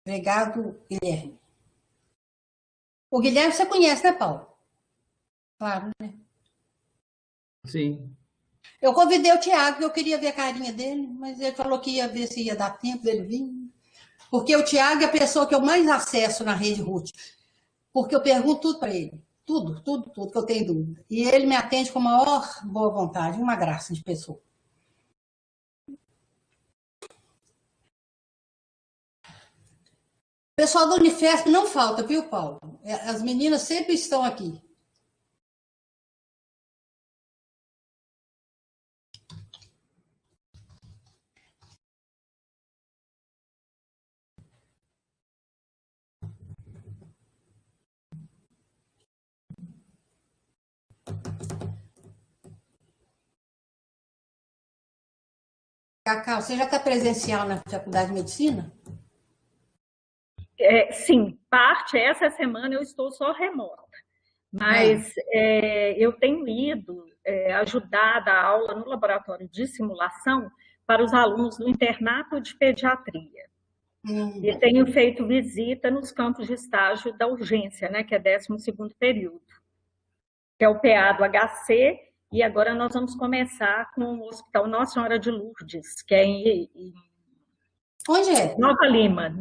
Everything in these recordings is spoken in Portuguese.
Obrigado, Guilherme. O Guilherme você conhece, né, Paulo? Claro, né? Sim. Eu convidei o Tiago, eu queria ver a carinha dele, mas ele falou que ia ver se ia dar tempo dele vir. Porque o Tiago é a pessoa que eu mais acesso na rede Ruth. Porque eu pergunto tudo para ele. Tudo, tudo, tudo que eu tenho dúvida. E ele me atende com a maior boa vontade, uma graça de pessoa. O pessoal do Unifesp não falta, viu, Paulo? As meninas sempre estão aqui. Cacau, você já está presencial na Faculdade de Medicina? Sim, essa semana eu estou só remota, mas Ah. eu tenho ido ajudar a dar aula no laboratório de simulação para os alunos do internato de pediatria. E tenho feito visita nos campos de estágio da urgência, né, que é 12º período, que é o PA do HC, e agora nós vamos começar com o Hospital Nossa Senhora de Lourdes, que é em Onde é? Nova Lima,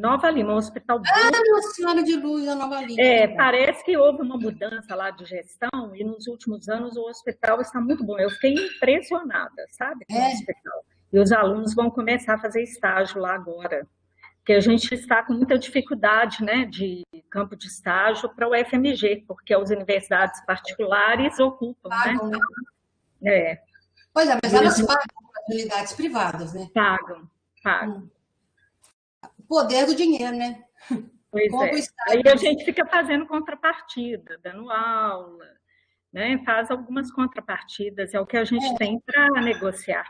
um hospital bem... Nossa Senhora de Luz, a Nova Lima. Parece que houve uma mudança lá de gestão e nos últimos anos o hospital está muito bom. Eu fiquei impressionada, sabe, com o hospital. E os alunos vão começar a fazer estágio lá agora, porque a gente está com muita dificuldade, né, de campo de estágio para o FMG, porque as universidades particulares ocupam, Pagam, né? Pois é, mas elas pagam para as unidades privadas, né? Pagam. O poder do dinheiro, né? Pois é. Aí a gente fica fazendo contrapartida, dando aula, né? Faz algumas contrapartidas, é o que a gente tem para negociar.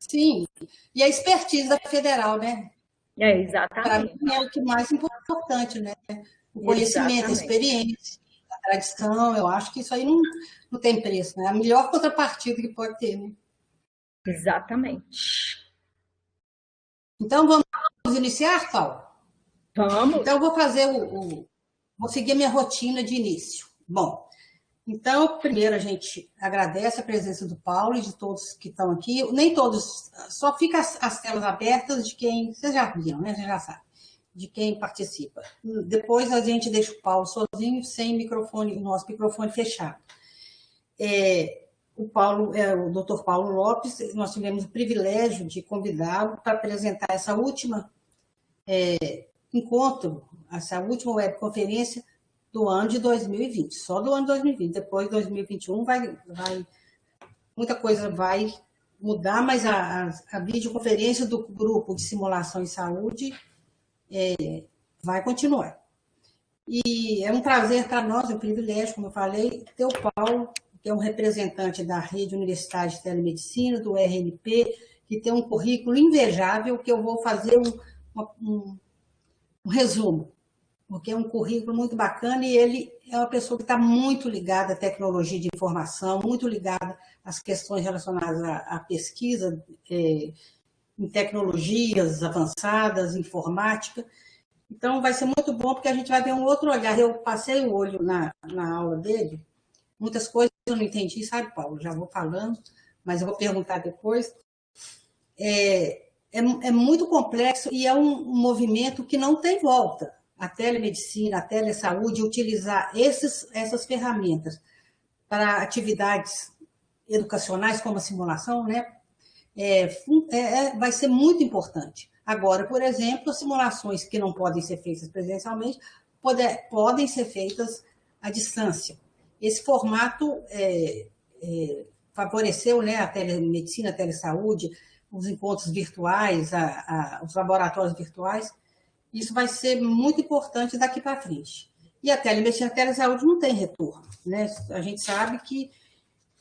Sim, e a expertise da federal, né? Exatamente. Para mim é o que mais importante, né? O conhecimento, a experiência, a tradição, eu acho que isso aí não tem preço, né? A melhor contrapartida que pode ter, né? Exatamente. Então, vamos iniciar, Paulo? Vamos. Então, eu vou fazer vou seguir a minha rotina de início. Bom, então, primeiro a gente agradece a presença do Paulo e de todos que estão aqui. Nem todos, só fica as telas abertas de quem, vocês já viram, né? Vocês já sabem, de quem participa. Depois a gente deixa o Paulo sozinho, sem microfone, o nosso microfone fechado. O Dr. Paulo Lopes, nós tivemos o privilégio de convidá-lo para apresentar essa última encontro, essa última webconferência do ano de 2020, só do ano de 2020. Depois de 2021 muita coisa vai mudar, mas a videoconferência do grupo de simulação em saúde vai continuar. E é um prazer para nós, é um privilégio, como eu falei, ter o Paulo, que é um representante da Rede Universitária de Telemedicina, do RNP, que tem um currículo invejável, que eu vou fazer um resumo, porque é um currículo muito bacana e ele é uma pessoa que está muito ligada à tecnologia de informação, muito ligada às questões relacionadas à pesquisa em tecnologias avançadas, informática. Então, vai ser muito bom, porque a gente vai ver um outro olhar. Eu passei o olho na aula dele, muitas coisas eu não entendi, sabe, Paulo? Já vou falando, mas eu vou perguntar depois. É muito complexo e é um movimento que não tem volta. A telemedicina, a telesaúde, utilizar essas ferramentas para atividades educacionais, como a simulação, né? Vai ser muito importante. Agora, por exemplo, as simulações que não podem ser feitas presencialmente podem ser feitas à distância. Esse formato favoreceu, né, a telemedicina, a telesaúde, os encontros virtuais, os laboratórios virtuais. Isso vai ser muito importante daqui para frente. E a telemedicina e a telesaúde não tem retorno, né? A gente sabe que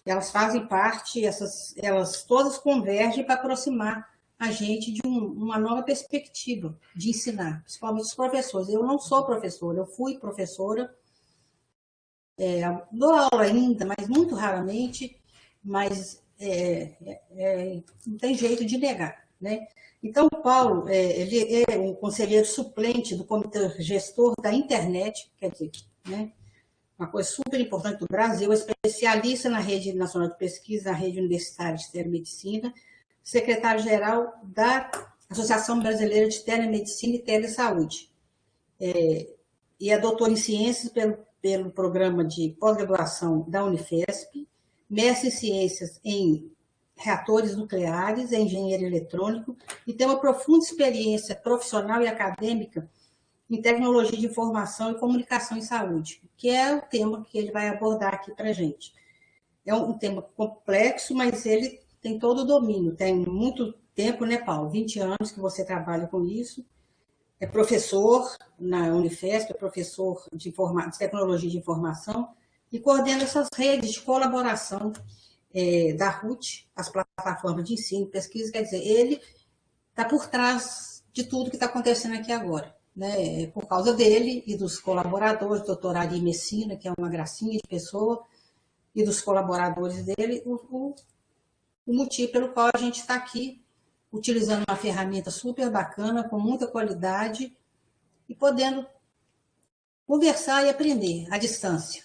elas fazem parte, elas todas convergem para aproximar a gente de uma nova perspectiva de ensinar, principalmente os professores. Eu não sou professora, eu fui professora, dou aula ainda, mas muito raramente, mas não tem jeito de negar, né? Então, o Paulo, ele é um conselheiro suplente do Comitê Gestor da Internet, quer dizer, né? Uma coisa super importante do Brasil, é especialista na Rede Nacional de Pesquisa, na Rede Universitária de Telemedicina, secretário-geral da Associação Brasileira de Telemedicina e Telesaúde. E é doutor em ciências pelo programa de pós-graduação da Unifesp, mestre em ciências em reatores nucleares, é engenheiro eletrônico e tem uma profunda experiência profissional e acadêmica em tecnologia de informação e comunicação em saúde, que é o tema que ele vai abordar aqui para a gente. É um tema complexo, mas ele tem todo o domínio, tem muito tempo, né, Paulo? 20 anos que você trabalha com isso, é professor na Unifesp, é professor de tecnologia de informação e coordena essas redes de colaboração da RUT, as plataformas de ensino e pesquisa, quer dizer, ele está por trás de tudo que está acontecendo aqui agora, né? Por causa dele e dos colaboradores, doutor Ari Messina, que é uma gracinha de pessoa, e dos colaboradores dele, o motivo pelo qual a gente está aqui, utilizando uma ferramenta super bacana, com muita qualidade, e podendo conversar e aprender à distância,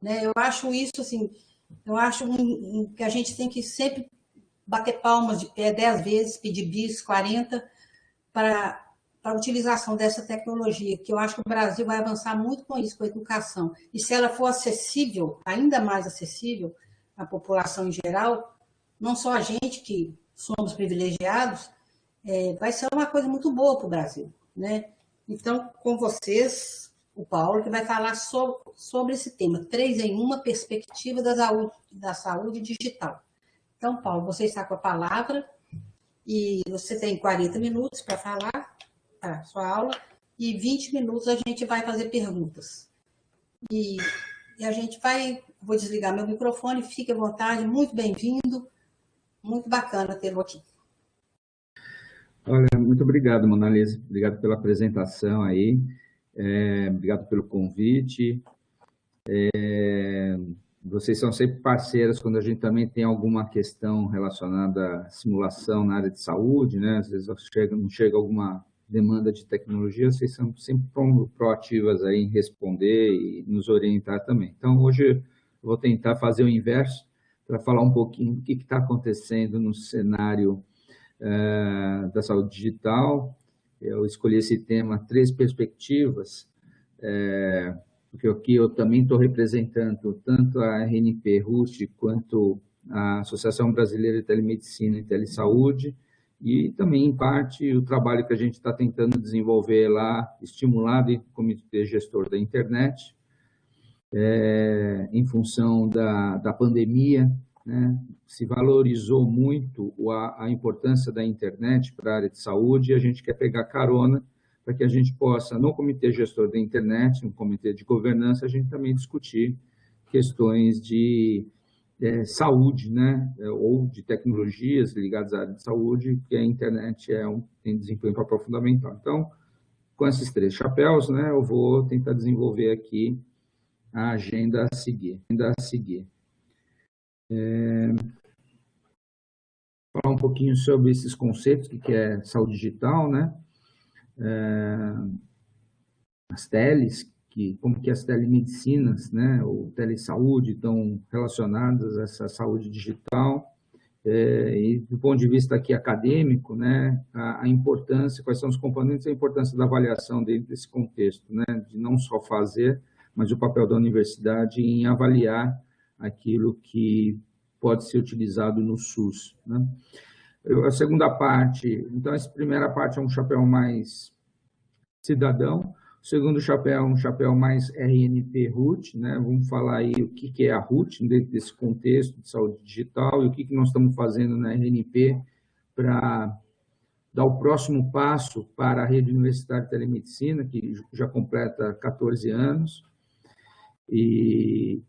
né? Eu acho isso, assim, eu acho que a gente tem que sempre bater palmas de pé 10 vezes, pedir bis 40, para a utilização dessa tecnologia, que eu acho que o Brasil vai avançar muito com isso, com a educação. E se ela for acessível, ainda mais acessível à população em geral, não só a gente que somos privilegiados, vai ser uma coisa muito boa para o Brasil, né? Então, com vocês, o Paulo, que vai falar sobre esse tema, 3 em 1, perspectiva da saúde digital. Então, Paulo, você está com a palavra e você tem 40 minutos para falar a sua aula e 20 minutos a gente vai fazer perguntas. E a gente vou desligar meu microfone, fique à vontade, muito bem-vindo, muito bacana tê-lo aqui. Olha, muito obrigado, Monalisa. Obrigado pela apresentação aí. Obrigado pelo convite. Vocês são sempre parceiras quando a gente também tem alguma questão relacionada à simulação na área de saúde, né? Às vezes não chega alguma demanda de tecnologia, vocês são sempre proativas aí em responder e nos orientar também. Então, hoje eu vou tentar fazer o inverso, para falar um pouquinho do que está acontecendo no cenário da saúde digital. Eu escolhi esse tema, 3 perspectivas, porque aqui eu também estou representando tanto a RNP RUT quanto a Associação Brasileira de Telemedicina e Telesaúde, e também, em parte, o trabalho que a gente está tentando desenvolver lá, estimulado em Comitê Gestor da Internet, em função da pandemia, né? Se valorizou muito a importância da internet para a área de saúde, e a gente quer pegar carona para que a gente possa, no Comitê Gestor da Internet, no Comitê de Governança, a gente também discutir questões de saúde, né? Ou de tecnologias ligadas à área de saúde, que a internet tem desempenho fundamental. Então, com esses 3 chapéus, né, eu vou tentar desenvolver aqui a agenda a seguir. Falar um pouquinho sobre esses conceitos, que é saúde digital, né? As teles, como que as telemedicinas, né, ou telesaúde estão relacionadas a essa saúde digital, e do ponto de vista aqui acadêmico, né, a importância, quais são os componentes, a importância da avaliação dentro desse contexto, né, de não só fazer, mas o papel da universidade em avaliar aquilo que pode ser utilizado no SUS, né. A segunda parte, então essa primeira parte é um chapéu mais cidadão, o segundo chapéu é um chapéu mais RNP RUT, né? Vamos falar aí o que é a RUT dentro desse contexto de saúde digital e o que nós estamos fazendo na RNP para dar o próximo passo para a rede universitária de telemedicina, que já completa 14 anos, e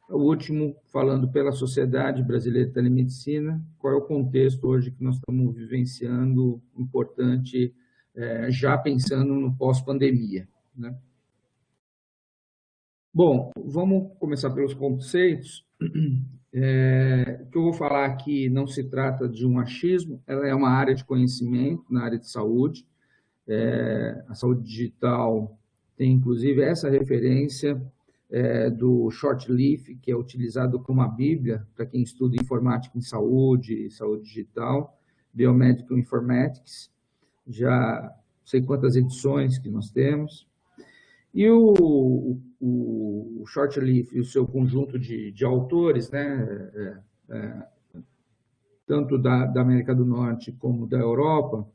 o último, falando pela Sociedade Brasileira de Telemedicina, qual é o contexto hoje que nós estamos vivenciando importante, já pensando no pós-pandemia, né? Bom, vamos começar pelos conceitos. O que eu vou falar aqui não se trata de um achismo, ela é uma área de conhecimento na área de saúde. A saúde digital tem, inclusive, essa referência do Shortleaf, que é utilizado como a Bíblia para quem estuda informática em saúde, saúde digital, Biomedical Informatics, já não sei quantas edições que nós temos. E o Shortleaf e o seu conjunto de autores, né, tanto da América do Norte como da Europa,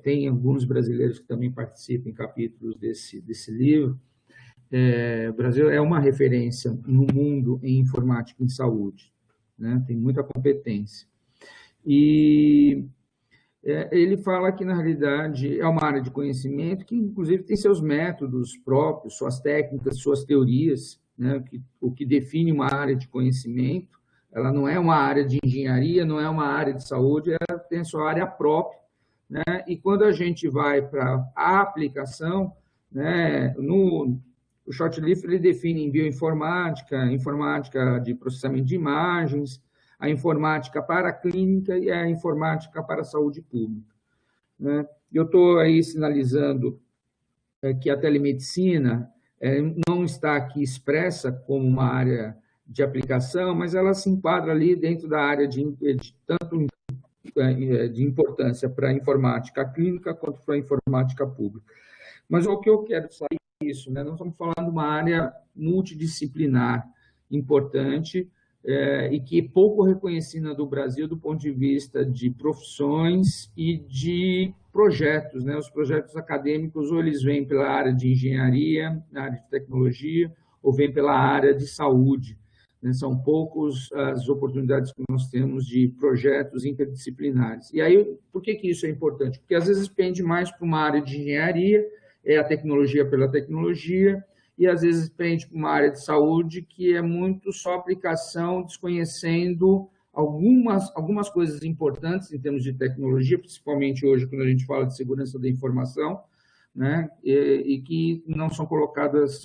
tem alguns brasileiros que também participam em capítulos desse livro. O Brasil é uma referência no mundo em informática em saúde, né? Tem muita competência. E ele fala que, na realidade, é uma área de conhecimento que, inclusive, tem seus métodos próprios, suas técnicas, suas teorias, né? O que define uma área de conhecimento. Ela não é uma área de engenharia, não é uma área de saúde, ela tem a sua área própria, né? E quando a gente vai para a aplicação, né, o Shortleaf ele define em bioinformática, informática de processamento de imagens, a informática para a clínica e a informática para a saúde pública, né? Eu estou aí sinalizando que a telemedicina não está aqui expressa como uma área de aplicação, mas ela se enquadra ali dentro da área tanto de importância para a informática clínica quanto para a informática pública. Mas o que eu quero sair disso, né? Nós estamos falando de uma área multidisciplinar importante, e que é pouco reconhecida do Brasil do ponto de vista de profissões e de projetos, né? Os projetos acadêmicos, ou eles vêm pela área de engenharia, na área de tecnologia, ou vêm pela área de saúde, né? São poucos as oportunidades que nós temos de projetos interdisciplinares. E aí, por que isso é importante? Porque às vezes pende mais para uma área de engenharia, é a tecnologia pela tecnologia, e às vezes pende para uma área de saúde que é muito só aplicação, desconhecendo algumas coisas importantes em termos de tecnologia, principalmente hoje quando a gente fala de segurança da informação, né, e que não são colocadas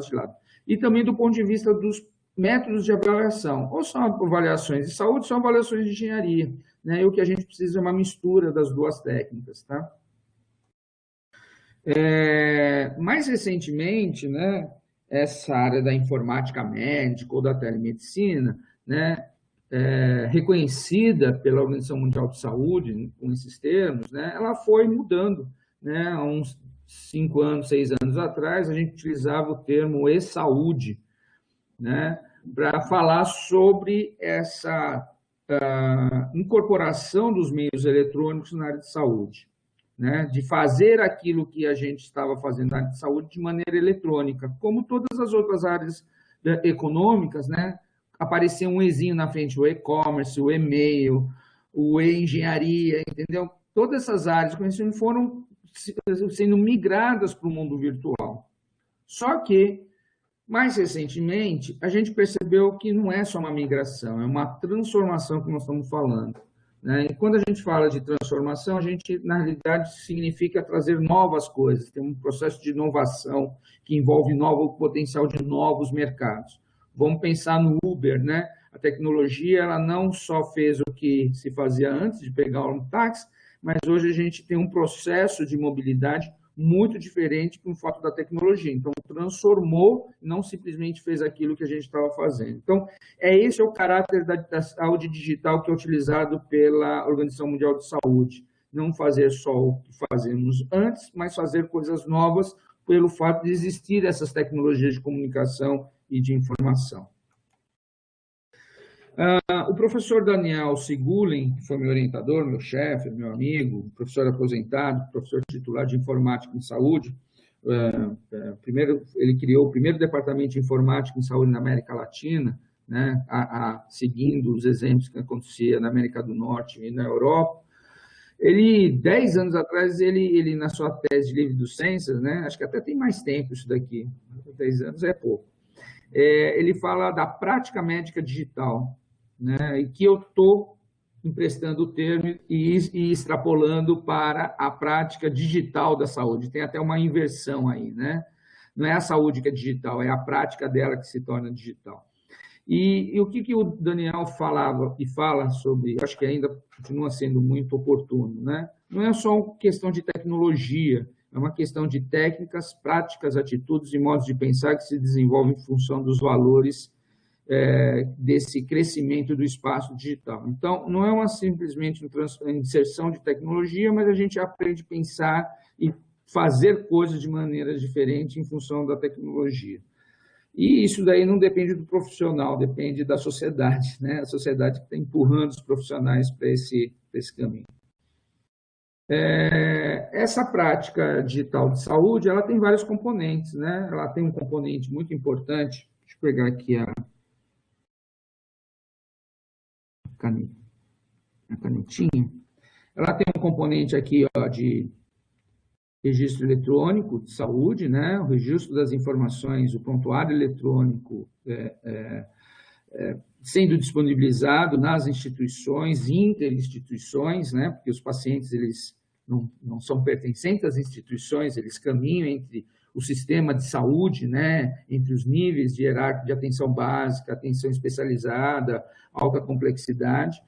de lado. E também do ponto de vista dos métodos de avaliação, ou são avaliações de saúde, ou são avaliações de engenharia, né, e o que a gente precisa é uma mistura das duas técnicas, tá? Mais recentemente, né, essa área da informática médica ou da telemedicina, né, reconhecida pela Organização Mundial de Saúde, com esses termos, né, ela foi mudando, né? Há uns 5 anos, 6 anos atrás, a gente utilizava o termo e-saúde, né, para falar sobre essa incorporação dos meios eletrônicos na área de saúde, né, de fazer aquilo que a gente estava fazendo na área de saúde de maneira eletrônica, como todas as outras áreas econômicas, né, aparecia um ezinho na frente, o e-commerce, o e-mail, o e-engenharia, entendeu? Todas essas áreas de conhecimento foram sendo migradas para o mundo virtual. Só que, mais recentemente, a gente percebeu que não é só uma migração, é uma transformação que nós estamos falando, né? E quando a gente fala de transformação, a gente, na realidade, significa trazer novas coisas, tem um processo de inovação que envolve novo potencial de novos mercados. Vamos pensar no Uber, né? A tecnologia, ela não só fez o que se fazia antes de pegar um táxi, mas hoje a gente tem um processo de mobilidade muito diferente com o fato da tecnologia. Então, transformou, não simplesmente fez aquilo que a gente estava fazendo. Então, esse é o caráter da saúde digital que é utilizado pela Organização Mundial de Saúde. Não fazer só o que fazemos antes, mas fazer coisas novas pelo fato de existir essas tecnologias de comunicação e de informação. O professor Daniel Sigulin, que foi meu orientador, meu chefe, meu amigo, professor aposentado, professor titular de informática em saúde, ele criou o primeiro departamento de informática em saúde na América Latina, né, seguindo os exemplos que acontecia na América do Norte e na Europa. Ele, 10 anos atrás, ele na sua tese de livre docência, né, acho que até tem mais tempo isso daqui, 10 anos é pouco, ele fala da prática médica digital, né, e que eu estou emprestando o termo e extrapolando para a prática digital da saúde. Tem até uma inversão aí, né? Não é a saúde que é digital, é a prática dela que se torna digital. E o que o Daniel falava e fala sobre, acho que ainda continua sendo muito oportuno, né? Não é só uma questão de tecnologia, é uma questão de técnicas, práticas, atitudes e modos de pensar que se desenvolvem em função dos valores desse crescimento do espaço digital. Então, não é simplesmente uma inserção de tecnologia, mas a gente aprende a pensar e fazer coisas de maneira diferente em função da tecnologia. E isso daí não depende do profissional, depende da sociedade, né? A sociedade que está empurrando os profissionais para esse caminho. Essa prática digital de saúde, ela tem vários componentes, né? Ela tem um componente muito importante, deixa eu pegar aqui a canetinha. Ela tem um componente aqui, ó, de registro eletrônico de saúde, né? O registro das informações, o prontuário eletrônico sendo disponibilizado nas instituições, interinstituições, né? Porque os pacientes eles não são pertencentes às instituições, eles caminham entre o sistema de saúde, né? Entre os níveis de hierárquica de atenção básica, atenção especializada, alta complexidade,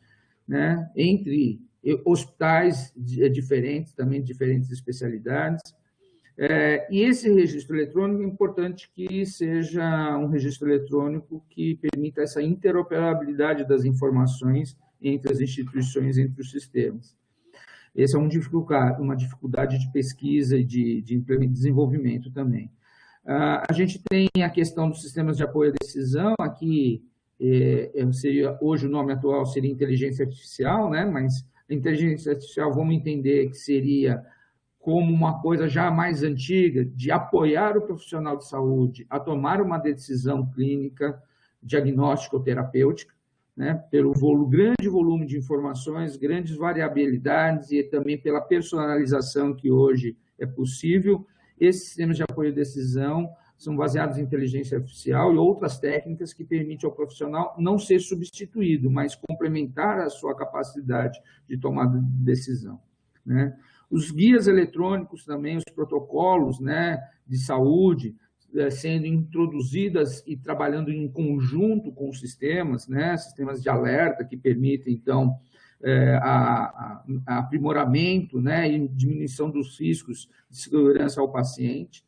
né? Entre hospitais diferentes, também diferentes especialidades. E esse registro eletrônico é importante que seja um registro eletrônico que permita essa interoperabilidade das informações entre as instituições, entre os sistemas. Essa é uma dificuldade de pesquisa e de desenvolvimento também. A gente tem a questão dos sistemas de apoio à decisão, aqui hoje o nome atual seria inteligência artificial, né? Mas a inteligência artificial, vamos entender que seria como uma coisa já mais antiga, de apoiar o profissional de saúde a tomar uma decisão clínica, diagnóstica ou terapêutica, né, pelo grande volume de informações, grandes variabilidades e também pela personalização que hoje é possível. Esses sistemas de apoio à decisão são baseados em inteligência artificial e outras técnicas que permitem ao profissional não ser substituído, mas complementar a sua capacidade de tomada de decisão, né? Os guias eletrônicos também, os protocolos, né, de saúde, sendo introduzidas e trabalhando em conjunto com os sistemas, né, sistemas de alerta que permitem, então, aprimoramento, né, e diminuição dos riscos de segurança ao paciente.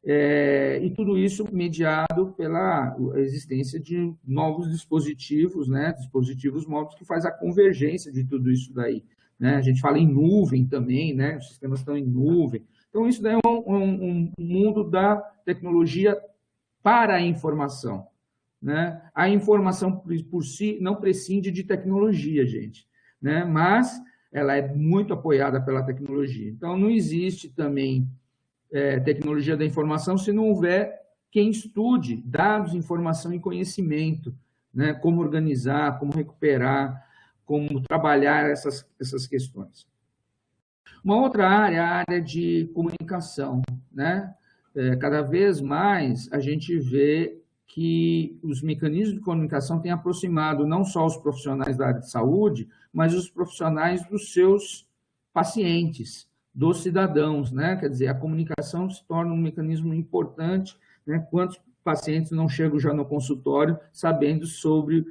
E tudo isso mediado pela existência de novos dispositivos, né, dispositivos móveis que faz a convergência de tudo isso daí. Né? A gente fala em nuvem também, né? Os sistemas estão em nuvem. Então, isso daí é um mundo da tecnologia para a informação, né? A informação por si não prescinde de tecnologia, gente, né? Mas ela é muito apoiada pela tecnologia. Então, não existe também tecnologia da informação se não houver quem estude dados, informação e conhecimento, né? Como organizar, como recuperar, como trabalhar essas questões. Uma outra área é a área de comunicação, né? Cada vez mais a gente vê que os mecanismos de comunicação têm aproximado não só os profissionais da área de saúde, mas os profissionais dos seus pacientes, dos cidadãos, né? Quer dizer, a comunicação se torna um mecanismo importante, né? Quantos pacientes não chegam já no consultório sabendo sobre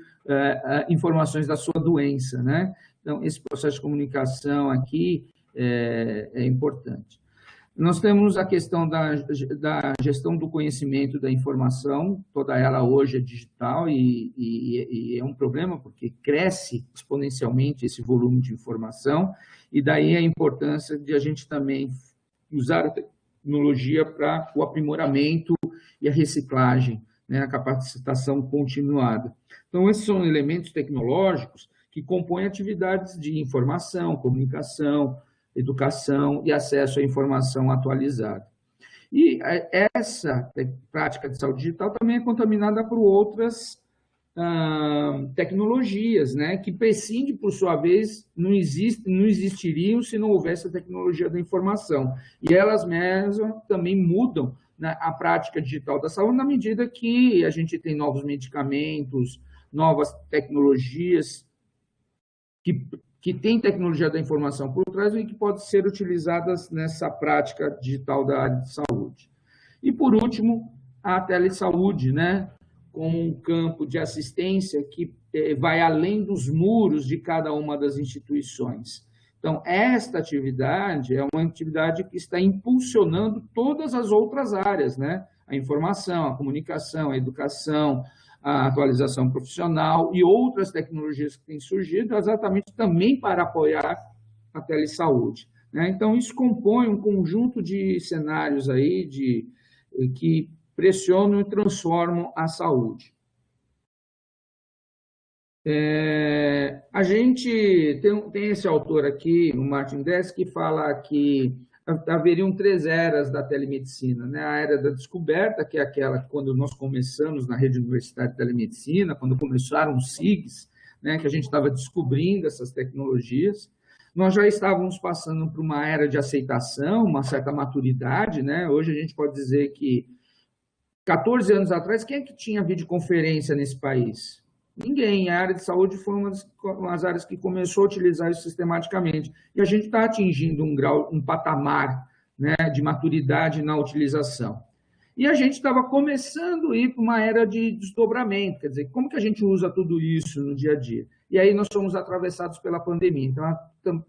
informações da sua doença, né? Então, esse processo de comunicação aqui é importante. Nós temos a questão da gestão do conhecimento da informação, toda ela hoje é digital e é um problema porque cresce exponencialmente esse volume de informação e daí a importância de a gente também usar a tecnologia para o aprimoramento e a reciclagem, né, a capacitação continuada. Então, esses são elementos tecnológicos que compõem atividades de informação, comunicação, educação e acesso à informação atualizada. E essa prática de saúde digital também é contaminada por outras tecnologias, né, que prescindem, por sua vez, não existiriam se não houvesse a tecnologia da informação. E elas mesmas também mudam, né, a prática digital da saúde na medida que a gente tem novos medicamentos, novas tecnologias que têm tecnologia da informação por trás e que podem ser utilizadas nessa prática digital da área de saúde. E, por último, a telesaúde, né? como um campo de assistência que vai além dos muros de cada uma das instituições. Então, esta atividade é uma atividade que está impulsionando todas as outras áreas, né? A informação, a comunicação, a educação, a atualização profissional e outras tecnologias que têm surgido exatamente também para apoiar a telesaúde, né? Então, isso compõe um conjunto de cenários aí que pressionam e transformam a saúde. A gente tem esse autor aqui, o Martin Dess, que fala que haveriam 3 eras da telemedicina, né? A era da descoberta, que é aquela que quando nós começamos na rede universitária de telemedicina, quando começaram os SIGs, né, que a gente estava descobrindo essas tecnologias. Nós já estávamos passando por uma era de aceitação, uma certa maturidade, né? Hoje a gente pode dizer que 14 anos atrás, quem é que tinha videoconferência nesse país? Ninguém. A área de saúde foi uma das áreas que começou a utilizar isso sistematicamente. E a gente está atingindo um patamar, né, de maturidade na utilização. E a gente estava começando a ir para uma era de desdobramento, quer dizer, como que a gente usa tudo isso no dia a dia? E aí nós fomos atravessados pela pandemia. Então, a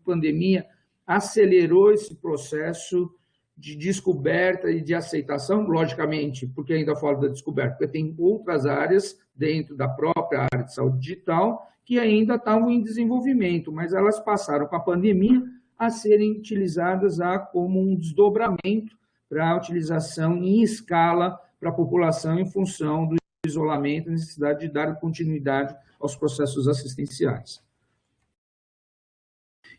pandemia acelerou esse processo de descoberta e de aceitação, logicamente, porque ainda falo da descoberta, porque tem outras áreas dentro da própria área de saúde digital que ainda estavam em desenvolvimento, mas elas passaram com a pandemia a serem utilizadas como um desdobramento para a utilização em escala para a população em função do isolamento e necessidade de dar continuidade aos processos assistenciais.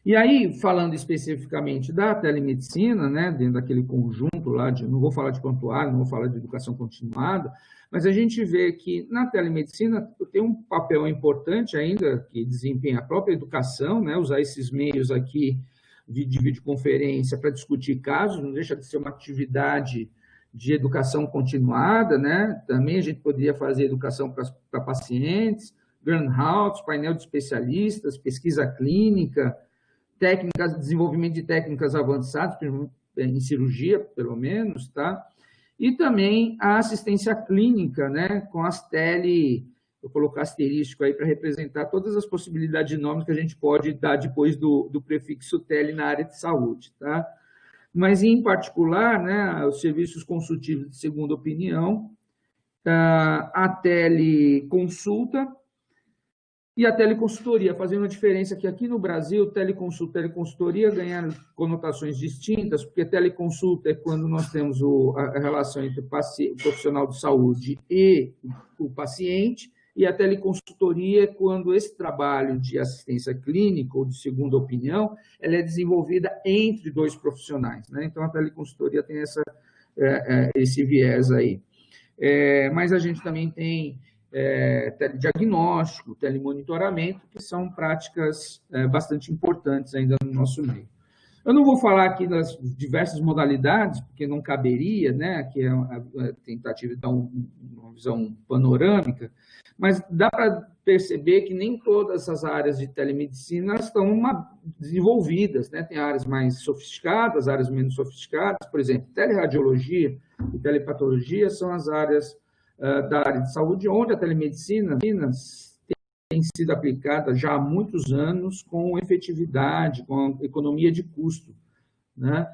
E aí, falando especificamente da telemedicina, né, dentro daquele conjunto lá, não vou falar de prontuário, não vou falar de educação continuada, mas a gente vê que na telemedicina tem um papel importante ainda que desempenha a própria educação, né, usar esses meios aqui de videoconferência para discutir casos, não deixa de ser uma atividade de educação continuada, né? Também a gente poderia fazer educação para pacientes, Grandhouse, painel de especialistas, pesquisa clínica, técnicas, desenvolvimento de técnicas avançadas, em cirurgia, pelo menos, tá? E também a assistência clínica, né? Com as vou colocar asterístico aí para representar todas as possibilidades de nomes que a gente pode dar depois do prefixo tele na área de saúde, tá? Mas, em particular, né, os serviços consultivos de segunda opinião, a teleconsulta e a teleconsultoria, fazendo a diferença que aqui no Brasil, teleconsulta e teleconsultoria ganharam conotações distintas, porque teleconsulta é quando nós temos a relação entre o profissional de saúde e o paciente, e a teleconsultoria é quando esse trabalho de assistência clínica ou de segunda opinião, ela é desenvolvida entre 2 profissionais, né? Então, a teleconsultoria tem esse viés aí. Mas a gente também tem telediagnóstico, telemonitoramento, que são práticas bastante importantes ainda no nosso meio. Eu não vou falar aqui das diversas modalidades, porque não caberia, né? Que é a tentativa de dar uma visão panorâmica, mas dá para perceber que nem todas as áreas de telemedicina estão desenvolvidas, né? Tem áreas mais sofisticadas, áreas menos sofisticadas, por exemplo, teleradiologia e telepatologia são as áreas da área de saúde, onde a telemedicina tem sido aplicada já há muitos anos com efetividade, com economia de custo, né?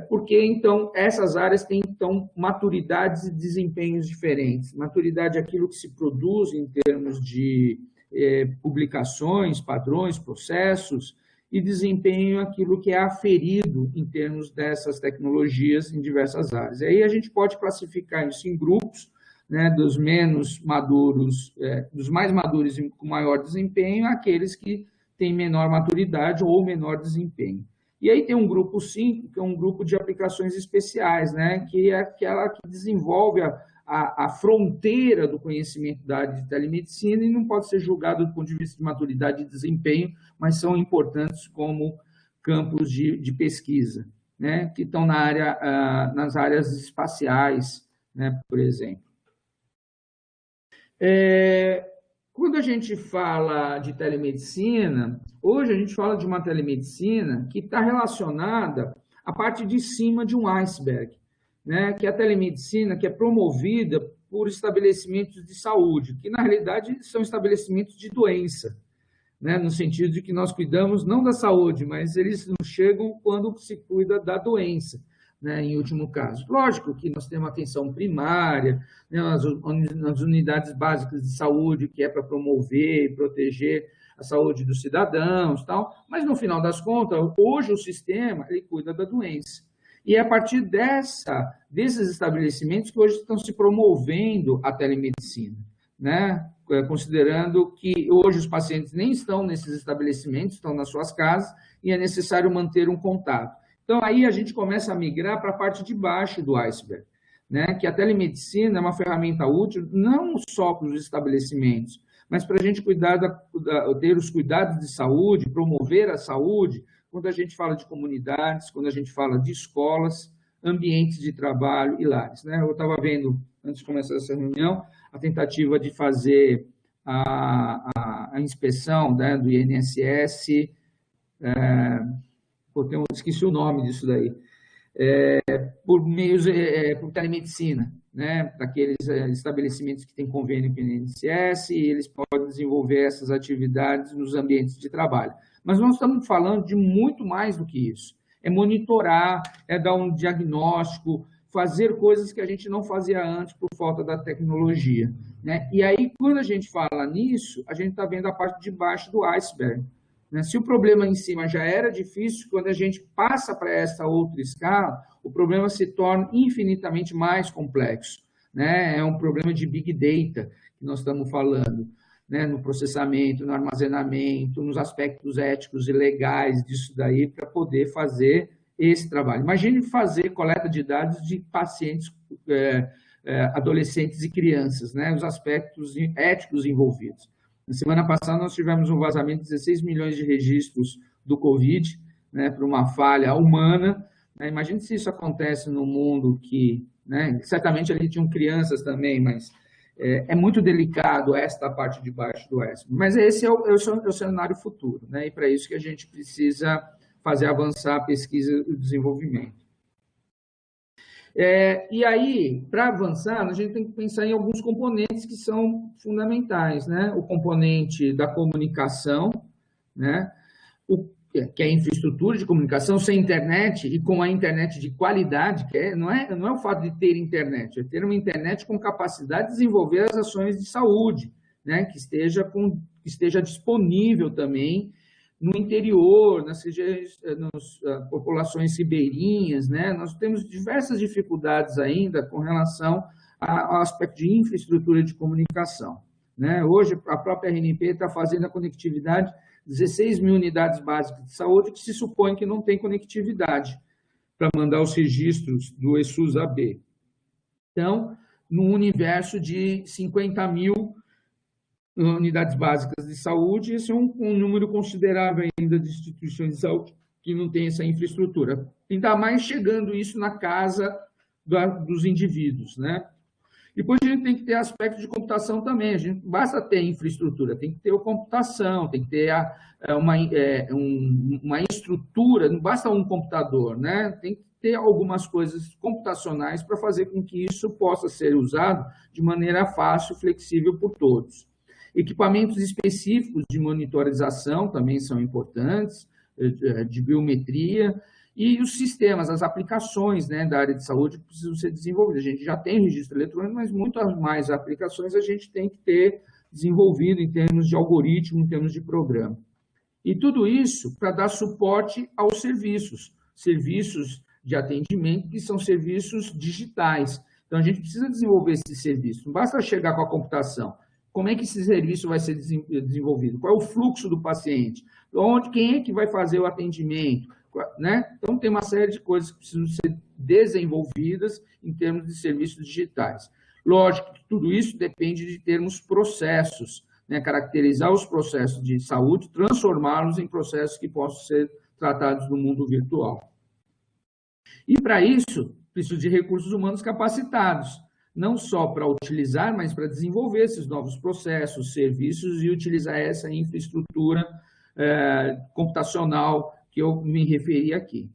Porque, então, essas áreas têm, então, maturidades e desempenhos diferentes. Maturidade é aquilo que se produz em termos de publicações, padrões, processos, e desempenho é aquilo que é aferido em termos dessas tecnologias em diversas áreas. E aí a gente pode classificar isso em grupos, né, dos menos maduros, dos mais maduros e com maior desempenho, aqueles que têm menor maturidade ou menor desempenho. E aí tem um grupo 5, que é um grupo de aplicações especiais, né, que é aquela que desenvolve a fronteira do conhecimento da área de telemedicina e não pode ser julgado do ponto de vista de maturidade e desempenho, mas são importantes como campos de pesquisa, né, que estão nas áreas espaciais, né, por exemplo. Quando a gente fala de telemedicina, hoje a gente fala de uma telemedicina que está relacionada à parte de cima de um iceberg, né? Que é a telemedicina que é promovida por estabelecimentos de saúde, que na realidade são estabelecimentos de doença, né? No sentido de que nós cuidamos não da saúde, mas eles nos chegam quando se cuida da doença, né, em último caso. Lógico que nós temos atenção primária, né, nas unidades básicas de saúde, que é para promover e proteger a saúde dos cidadãos, tal, mas no final das contas, hoje o sistema ele cuida da doença. E é a partir desses estabelecimentos que hoje estão se promovendo a telemedicina, né? Considerando que hoje os pacientes nem estão nesses estabelecimentos, estão nas suas casas, e é necessário manter um contato. Então, aí a gente começa a migrar para a parte de baixo do iceberg, né? Que a telemedicina é uma ferramenta útil não só para os estabelecimentos, mas para a gente ter os cuidados de saúde, promover a saúde, quando a gente fala de comunidades, quando a gente fala de escolas, ambientes de trabalho e lares, né? Eu estava vendo, antes de começar essa reunião, a tentativa de fazer a inspeção, né, do INSS, esqueci o nome disso daí, por telemedicina, né, daqueles estabelecimentos que têm convênio com o INSS, e eles podem desenvolver essas atividades nos ambientes de trabalho. Mas nós estamos falando de muito mais do que isso. É monitorar, é dar um diagnóstico, fazer coisas que a gente não fazia antes por falta da tecnologia, né? E aí, quando a gente fala nisso, a gente está vendo a parte de baixo do iceberg, né? Se o problema em cima já era difícil, quando a gente passa para essa outra escala, o problema se torna infinitamente mais complexo, né? É um problema de big data que nós estamos falando, né? No processamento, no armazenamento, nos aspectos éticos e legais disso daí, para poder fazer esse trabalho. Imagine fazer coleta de dados de pacientes, adolescentes e crianças, né? Os aspectos éticos envolvidos. Na semana passada, nós tivemos um vazamento de 16 milhões de registros do Covid, né, por uma falha humana. Né? Imagine se isso acontece num mundo que, né, certamente ali tinham crianças também, mas é muito delicado esta parte de baixo do iceberg. Mas esse é o cenário futuro, né? E para isso que a gente precisa fazer avançar a pesquisa e o desenvolvimento. E aí, para avançar, a gente tem que pensar em alguns componentes que são fundamentais, né? O componente da comunicação, né? Que é a infraestrutura de comunicação, sem internet e com a internet de qualidade, que não é o fato de ter internet, é ter uma internet com capacidade de desenvolver as ações de saúde, né? Que esteja disponível também no interior, nas populações ribeirinhas, né? Nós temos diversas dificuldades ainda com relação ao aspecto de infraestrutura de comunicação, né? Hoje, a própria RNP está fazendo a conectividade de 16 mil unidades básicas de saúde que se supõe que não tem conectividade para mandar os registros do ESUS-AB. Então, num universo de 50 mil unidades básicas de saúde, esse é um número considerável ainda de instituições de saúde que não tem essa infraestrutura. Ainda mais chegando isso na casa dos indivíduos, né? Depois a gente tem que ter aspecto de computação também. A gente basta ter infraestrutura, tem que ter a computação, tem que ter uma estrutura, não basta um computador, né? Tem que ter algumas coisas computacionais para fazer com que isso possa ser usado de maneira fácil, flexível por todos. Equipamentos específicos de monitorização também são importantes, de biometria, e os sistemas, as aplicações, né, da área de saúde precisam ser desenvolvidas. A gente já tem registro eletrônico, mas muitas mais aplicações a gente tem que ter desenvolvido em termos de algoritmo, em termos de programa. E tudo isso para dar suporte aos serviços de atendimento, que são serviços digitais. Então, a gente precisa desenvolver esse serviço. Não basta chegar com a computação. Como é que esse serviço vai ser desenvolvido? Qual é o fluxo do paciente? Quem é que vai fazer o atendimento? Né? Então, tem uma série de coisas que precisam ser desenvolvidas em termos de serviços digitais. Lógico que tudo isso depende de termos processos, né? Caracterizar os processos de saúde, transformá-los em processos que possam ser tratados no mundo virtual. E, para isso, preciso de recursos humanos capacitados, não só para utilizar, mas para desenvolver esses novos processos, serviços e utilizar essa infraestrutura computacional que eu me referi aqui.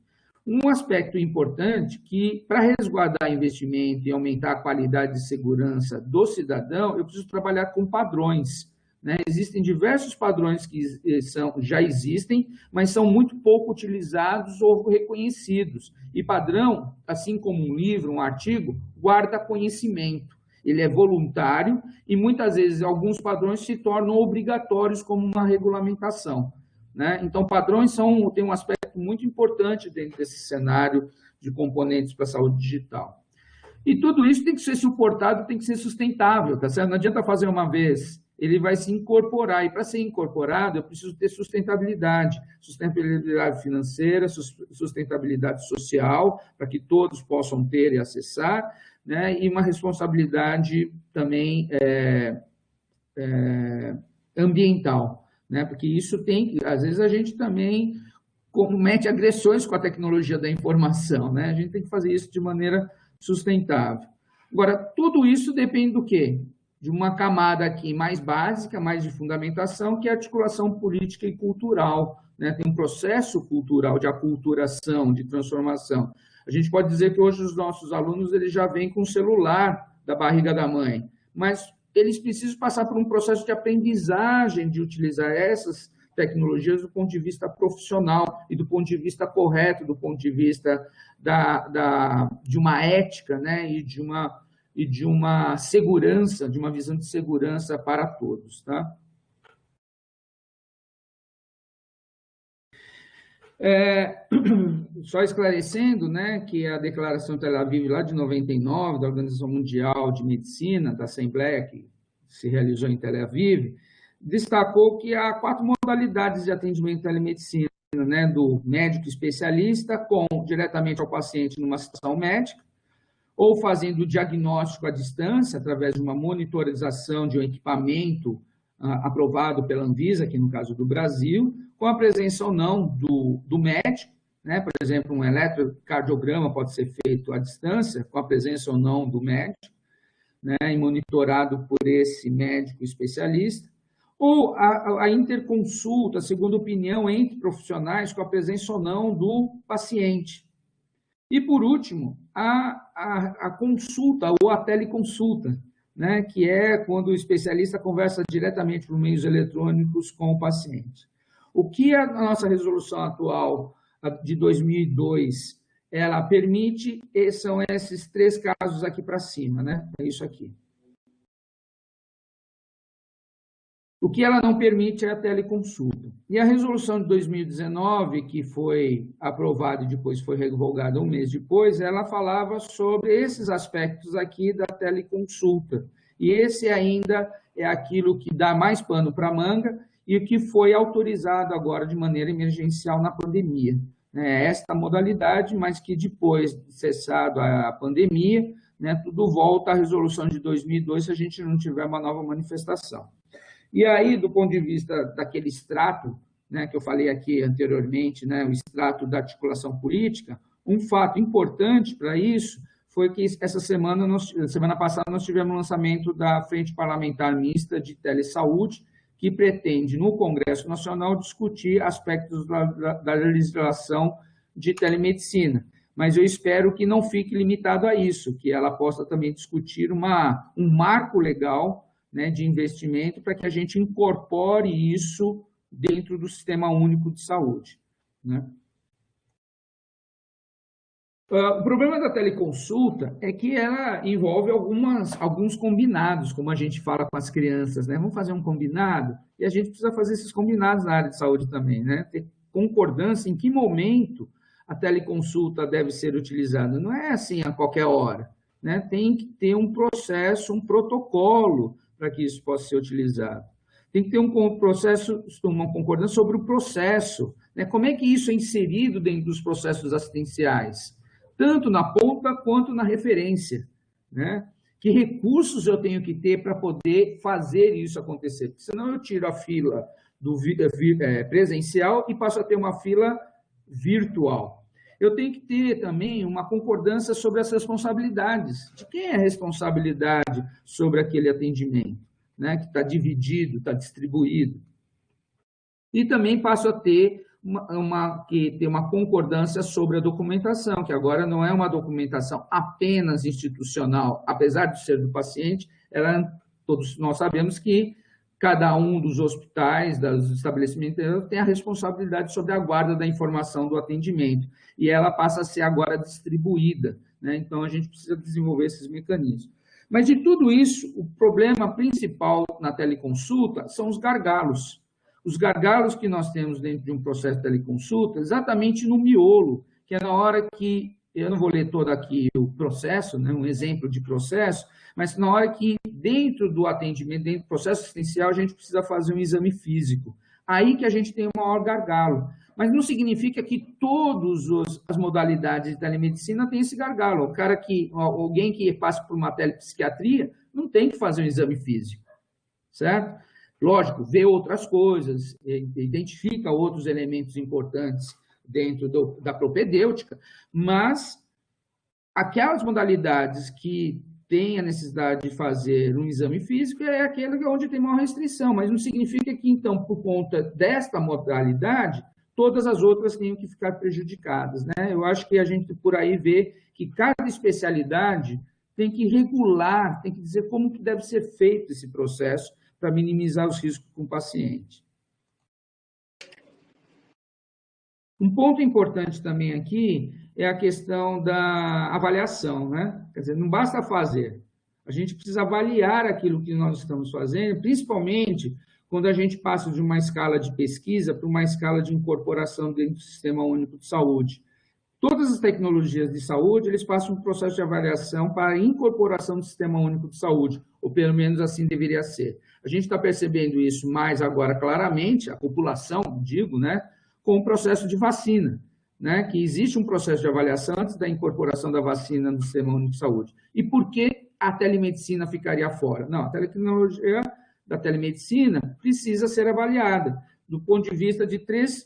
Um aspecto importante que, para resguardar investimento e aumentar a qualidade de segurança do cidadão, eu preciso trabalhar com padrões, né? Existem diversos padrões que já existem, mas são muito pouco utilizados ou reconhecidos. E padrão, assim como um livro, um artigo, guarda conhecimento. Ele é voluntário e, muitas vezes, alguns padrões se tornam obrigatórios como uma regulamentação, né? Então, padrões têm um aspecto muito importante dentro desse cenário de componentes para a saúde digital. E tudo isso tem que ser suportado, tem que ser sustentável, tá certo? Não adianta fazer uma vez, ele vai se incorporar. E para ser incorporado, eu preciso ter sustentabilidade financeira, sustentabilidade social, para que todos possam ter e acessar, né? E uma responsabilidade também ambiental, né? Porque isso às vezes a gente também comete agressões com a tecnologia da informação, né? A gente tem que fazer isso de maneira sustentável. Agora, tudo isso depende do quê? De uma camada aqui mais básica, mais de fundamentação, que é a articulação política e cultural, né? Tem um processo cultural de aculturação, de transformação. A gente pode dizer que hoje os nossos alunos eles já vêm com o celular da barriga da mãe, mas eles precisam passar por um processo de aprendizagem de utilizar essas tecnologias do ponto de vista profissional e do ponto de vista correto, do ponto de vista de uma ética, né? e de uma segurança, de uma visão de segurança para todos, tá? Só esclarecendo, né, que a Declaração de Tel Aviv, lá de 99, da Organização Mundial de Medicina, da Assembleia, que se realizou em Tel Aviv, destacou que há 4 modalidades de atendimento em telemedicina, né, do médico especialista diretamente ao paciente numa situação médica, ou fazendo o diagnóstico à distância, através de uma monitorização de um equipamento aprovado pela Anvisa, aqui no caso do Brasil, com a presença ou não do médico, né? Por exemplo, um eletrocardiograma pode ser feito à distância, com a presença ou não do médico, né? E monitorado por esse médico especialista, ou a interconsulta, a segunda opinião entre profissionais, com a presença ou não do paciente. E, por último, a consulta ou a teleconsulta, né, que é quando o especialista conversa diretamente por meios eletrônicos com o paciente. O que a nossa resolução atual de 2002 ela permite são esses 3 casos aqui para cima, né? É isso aqui. O que ela não permite é a teleconsulta. E a resolução de 2019, que foi aprovada e depois foi revogada um mês depois, ela falava sobre esses aspectos aqui da teleconsulta. E esse ainda é aquilo que dá mais pano para a manga e que foi autorizado agora de maneira emergencial na pandemia. É esta modalidade, mas que depois de cessado a pandemia, né, tudo volta à resolução de 2002 se a gente não tiver uma nova manifestação. E aí, do ponto de vista daquele extrato, né, que eu falei aqui anteriormente, né, o extrato da articulação política, um fato importante para isso foi que essa semana passada, nós tivemos o lançamento da Frente Parlamentar Mista de Telesaúde, que pretende, no Congresso Nacional, discutir aspectos da legislação de telemedicina. Mas eu espero que não fique limitado a isso, que ela possa também discutir um marco legal, né, de investimento para que a gente incorpore isso dentro do Sistema Único de Saúde, né? O problema da teleconsulta é que ela envolve alguns combinados, como a gente fala com as crianças, né? Vamos fazer um combinado? E a gente precisa fazer esses combinados na área de saúde também, né? Ter concordância em que momento a teleconsulta deve ser utilizada. Não é assim a qualquer hora, né? Tem que ter um processo, um protocolo para que isso possa ser utilizado. Tem que ter um processo, uma concordância sobre o processo, né? Como é que isso é inserido dentro dos processos assistenciais? Tanto na ponta quanto na referência, né? Que recursos eu tenho que ter para poder fazer isso acontecer? Porque senão eu tiro a fila presencial e passo a ter uma fila virtual. Eu tenho que ter também uma concordância sobre as responsabilidades. De quem é a responsabilidade sobre aquele atendimento, né? Que está dividido, está distribuído. E também passo a ter que tem uma concordância sobre a documentação, que agora não é uma documentação apenas institucional, apesar de ser do paciente, todos nós sabemos que cada um dos hospitais, dos estabelecimentos, tem a responsabilidade sobre a guarda da informação do atendimento, e ela passa a ser agora distribuída, né? Então, a gente precisa desenvolver esses mecanismos. Mas, de tudo isso, o problema principal na teleconsulta são os gargalos. Os gargalos que nós temos dentro de um processo de teleconsulta, exatamente no miolo, que é na hora que, eu não vou ler todo aqui o processo, né, um exemplo de processo, mas na hora que dentro do atendimento, dentro do processo assistencial, a gente precisa fazer um exame físico. Aí que a gente tem o maior gargalo. Mas não significa que todas as modalidades de telemedicina têm esse gargalo. Alguém que passa por uma telepsiquiatria não tem que fazer um exame físico, certo? Lógico, vê outras coisas, identifica outros elementos importantes dentro da propedêutica, mas aquelas modalidades que têm a necessidade de fazer um exame físico é aquela onde tem maior restrição, mas não significa que, então, por conta desta modalidade, todas as outras tenham que ficar prejudicadas, né? Eu acho que a gente, por aí, vê que cada especialidade tem que regular, tem que dizer como que deve ser feito esse processo para minimizar os riscos com o paciente. Um ponto importante também aqui é a questão da avaliação, né? Quer dizer, não basta fazer, a gente precisa avaliar aquilo que nós estamos fazendo, principalmente quando a gente passa de uma escala de pesquisa para uma escala de incorporação dentro do Sistema Único de Saúde. Todas as tecnologias de saúde, eles passam um processo de avaliação para a incorporação do Sistema Único de Saúde, ou pelo menos assim deveria ser. A gente está percebendo isso mais agora claramente, a população, digo, né, com o processo de vacina, né, que existe um processo de avaliação antes da incorporação da vacina no Sistema Único de Saúde. E por que a telemedicina ficaria fora? Não, a tecnologia da telemedicina precisa ser avaliada do ponto de vista de três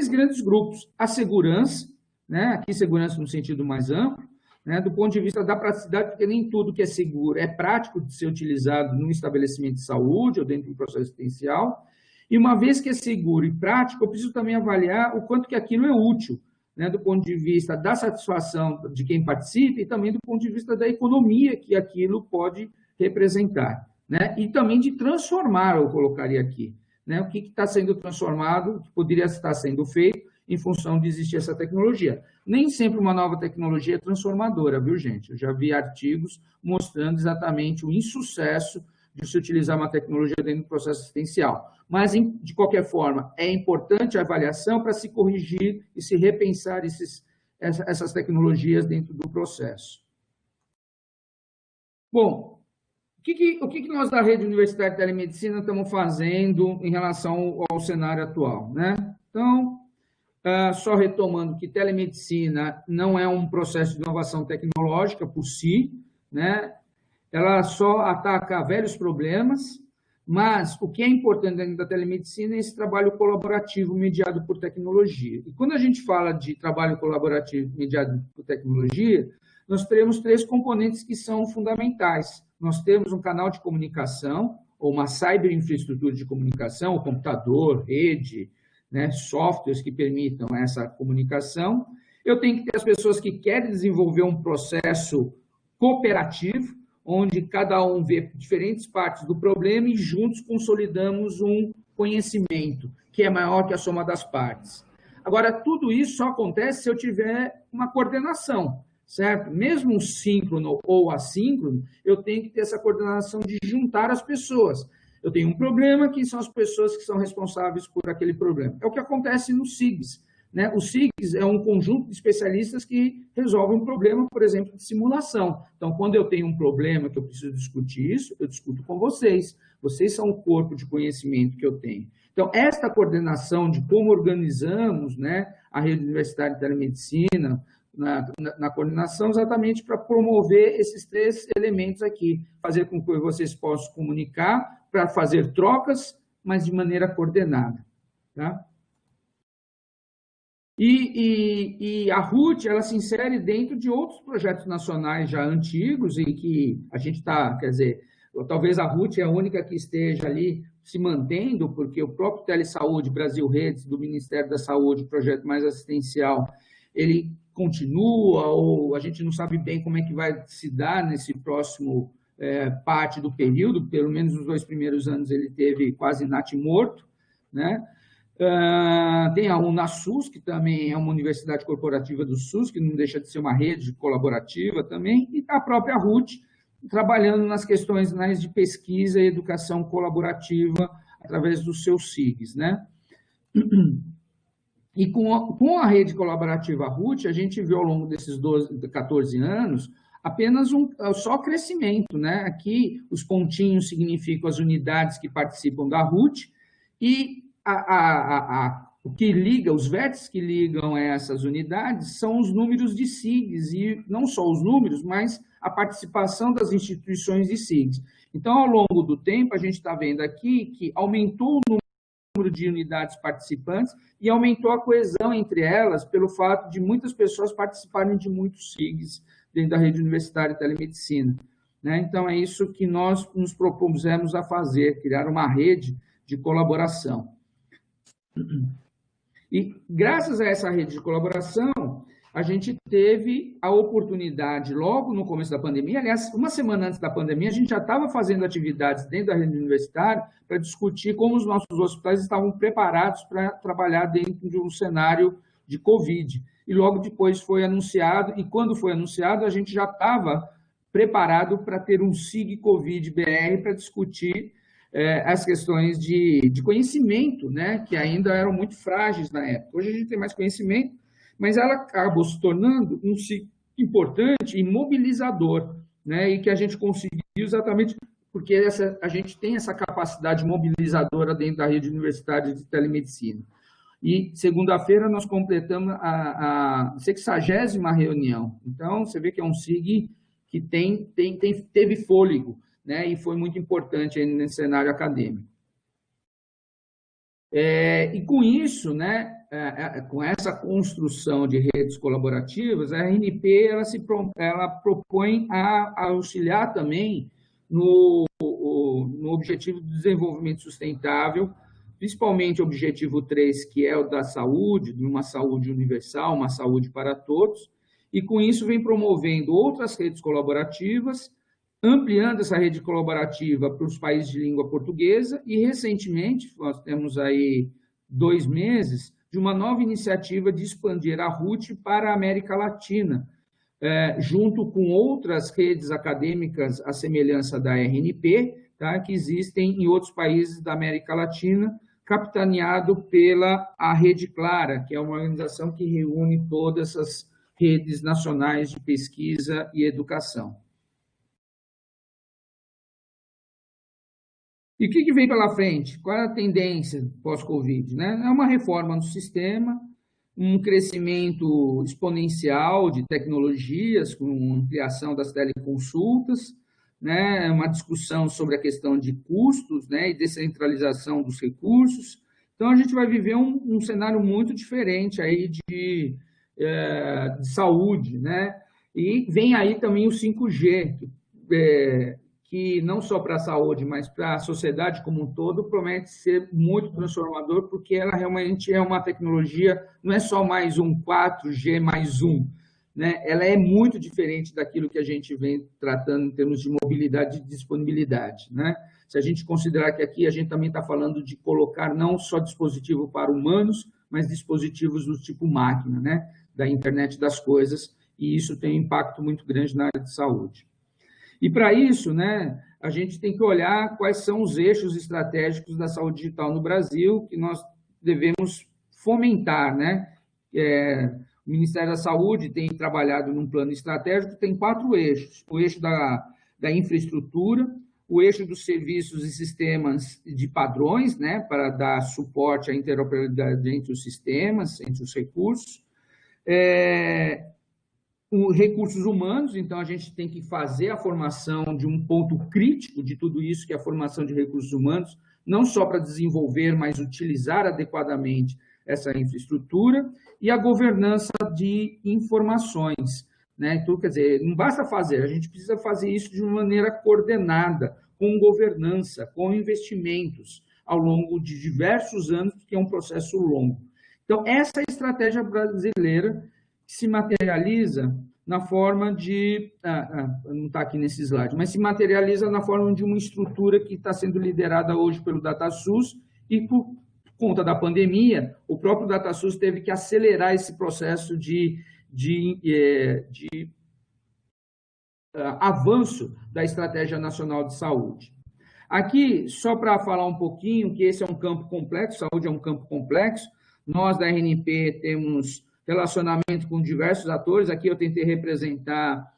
grandes grupos. A segurança, né, aqui segurança no sentido mais amplo, né, do ponto de vista da praticidade, porque nem tudo que é seguro é prático de ser utilizado num estabelecimento de saúde ou dentro de um processo assistencial. E uma vez que é seguro e prático, eu preciso também avaliar o quanto que aquilo é útil, né, do ponto de vista da satisfação de quem participa e também do ponto de vista da economia que aquilo pode representar, né, e também de transformar, eu colocaria aqui, né, o que está sendo transformado, o que poderia estar sendo feito em função de existir essa tecnologia. Nem sempre uma nova tecnologia é transformadora, viu, gente? Eu já vi artigos mostrando exatamente o insucesso de se utilizar uma tecnologia dentro do processo assistencial. Mas, de qualquer forma, é importante a avaliação para se corrigir e se repensar essas tecnologias dentro do processo. Bom, o que nós da Rede Universitária de Telemedicina estamos fazendo em relação ao cenário atual, né? Então, só retomando que telemedicina não é um processo de inovação tecnológica por si, né? Ela só ataca velhos problemas, mas o que é importante dentro da telemedicina é esse trabalho colaborativo mediado por tecnologia. E quando a gente fala de trabalho colaborativo mediado por tecnologia, nós teremos três componentes que são fundamentais. Nós temos um canal de comunicação, ou uma cyberinfraestrutura de comunicação, o computador, rede, né, softwares que permitam essa comunicação. Eu tenho que ter as pessoas que querem desenvolver um processo cooperativo, onde cada um vê diferentes partes do problema e juntos consolidamos um conhecimento que é maior que a soma das partes. Agora, tudo isso só acontece se eu tiver uma coordenação, certo? Mesmo síncrono ou assíncrono, eu tenho que ter essa coordenação de juntar as pessoas. Eu tenho um problema, quem são as pessoas que são responsáveis por aquele problema? É o que acontece no SIGS, né? O SIGS é um conjunto de especialistas que resolvem um problema, por exemplo, de simulação. Então, quando eu tenho um problema que eu preciso discutir isso, eu discuto com vocês. Vocês são o corpo de conhecimento que eu tenho. Então, esta coordenação de como organizamos, né, a Rede Universitária de Telemedicina, na coordenação, exatamente para promover esses três elementos aqui. Fazer com que vocês possam comunicar, para fazer trocas, mas de maneira coordenada, tá? E a RUT, ela se insere dentro de outros projetos nacionais já antigos e que a gente está, quer dizer, talvez a RUT é a única que esteja ali se mantendo, porque o próprio Telesaúde, Brasil Redes, do Ministério da Saúde, projeto mais assistencial, ele continua, ou a gente não sabe bem como é que vai se dar nesse próximo parte do período, pelo menos nos 2 primeiros anos ele teve quase natimorto, né? Tem a UnaSUS, que também é uma universidade corporativa do SUS, que não deixa de ser uma rede colaborativa também, e a própria RUT, trabalhando nas questões mais de pesquisa e educação colaborativa através dos seus SIGs, né? E com a rede colaborativa RUT, a gente viu ao longo desses 14 anos apenas só crescimento, né? Aqui os pontinhos significam as unidades que participam da RUT e o que liga, os vértices que ligam essas unidades são os números de SIGs, e não só os números, mas a participação das instituições de SIGs. Então, ao longo do tempo, a gente está vendo aqui que aumentou o número de unidades participantes e aumentou a coesão entre elas pelo fato de muitas pessoas participarem de muitos SIGs dentro da rede universitária de telemedicina, né? Então, é isso que nós nos propusemos a fazer, criar uma rede de colaboração. E, graças a essa rede de colaboração, a gente teve a oportunidade, logo no começo da pandemia, aliás, uma semana antes da pandemia, a gente já estava fazendo atividades dentro da rede universitária para discutir como os nossos hospitais estavam preparados para trabalhar dentro de um cenário de Covid. E logo depois foi anunciado, e quando foi anunciado, a gente já estava preparado para ter um SIG Covid BR para discutir as questões de conhecimento, né, que ainda eram muito frágeis na época. Hoje a gente tem mais conhecimento, mas ela acabou se tornando um SIG importante e mobilizador, né, e que a gente conseguiu exatamente porque a gente tem essa capacidade mobilizadora dentro da rede universitária de telemedicina. E segunda-feira nós completamos a 60ª reunião. Então, você vê que é um SIG que teve fôlego, né, e foi muito importante nesse cenário acadêmico. E com isso, né, com essa construção de redes colaborativas, a RNP ela propõe a auxiliar também no objetivo do desenvolvimento sustentável, principalmente o objetivo 3, que é o da saúde, de uma saúde universal, uma saúde para todos, e com isso vem promovendo outras redes colaborativas, ampliando essa rede colaborativa para os países de língua portuguesa e, recentemente, nós temos aí 2 meses, de uma nova iniciativa de expandir a RUT para a América Latina, junto com outras redes acadêmicas à semelhança da RNP, tá, que existem em outros países da América Latina, capitaneado pela a Rede Clara, que é uma organização que reúne todas essas redes nacionais de pesquisa e educação. E o que vem pela frente? Qual é a tendência pós-Covid, né? É uma reforma no sistema, um crescimento exponencial de tecnologias, com ampliação das teleconsultas, né? Uma discussão sobre a questão de custos, né? E descentralização dos recursos. Então, a gente vai viver um cenário muito diferente aí de saúde, né? E vem aí também o 5G, que não só para a saúde, mas para a sociedade como um todo, promete ser muito transformador, porque ela realmente é uma tecnologia, não é só mais um 4G mais um, né? Ela é muito diferente daquilo que a gente vem tratando em termos de mobilidade e disponibilidade, né? Se a gente considerar que aqui a gente também está falando de colocar não só dispositivo para humanos, mas dispositivos do tipo máquina, né? Da internet das coisas, e isso tem um impacto muito grande na área de saúde. E para isso, né, a gente tem que olhar quais são os eixos estratégicos da saúde digital no Brasil que nós devemos fomentar, né? O Ministério da Saúde tem trabalhado num plano estratégico, tem 4 eixos. O eixo da infraestrutura, o eixo dos serviços e sistemas de padrões, né, para dar suporte à interoperabilidade entre os sistemas, entre os recursos, recursos humanos, então a gente tem que fazer a formação de um ponto crítico de tudo isso, que é a formação de recursos humanos, não só para desenvolver, mas utilizar adequadamente essa infraestrutura, e a governança de informações, né? Então, quer dizer, não basta fazer, a gente precisa fazer isso de uma maneira coordenada, com governança, com investimentos, ao longo de diversos anos, que é um processo longo. Então, essa é a estratégia brasileira que se materializa na forma de... não está aqui nesse slide, mas se materializa na forma de uma estrutura que está sendo liderada hoje pelo DataSUS e, por conta da pandemia, o próprio DataSUS teve que acelerar esse processo de avanço da Estratégia Nacional de Saúde. Aqui, só para falar um pouquinho, que esse é um campo complexo, saúde é um campo complexo, nós da RNP temos relacionamento com diversos atores, aqui eu tentei representar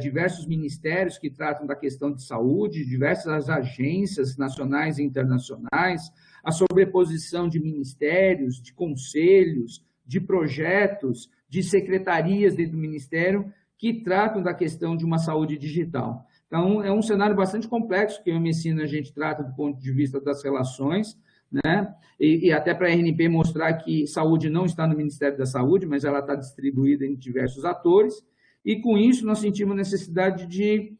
diversos ministérios que tratam da questão de saúde, diversas agências nacionais e internacionais, a sobreposição de ministérios, de conselhos, de projetos, de secretarias dentro do ministério, que tratam da questão de uma saúde digital. Então, é um cenário bastante complexo que a Medicina a gente trata do ponto de vista das relações, né? E até para a RNP mostrar que saúde não está no Ministério da Saúde, mas ela está distribuída em diversos atores, e com isso nós sentimos necessidade de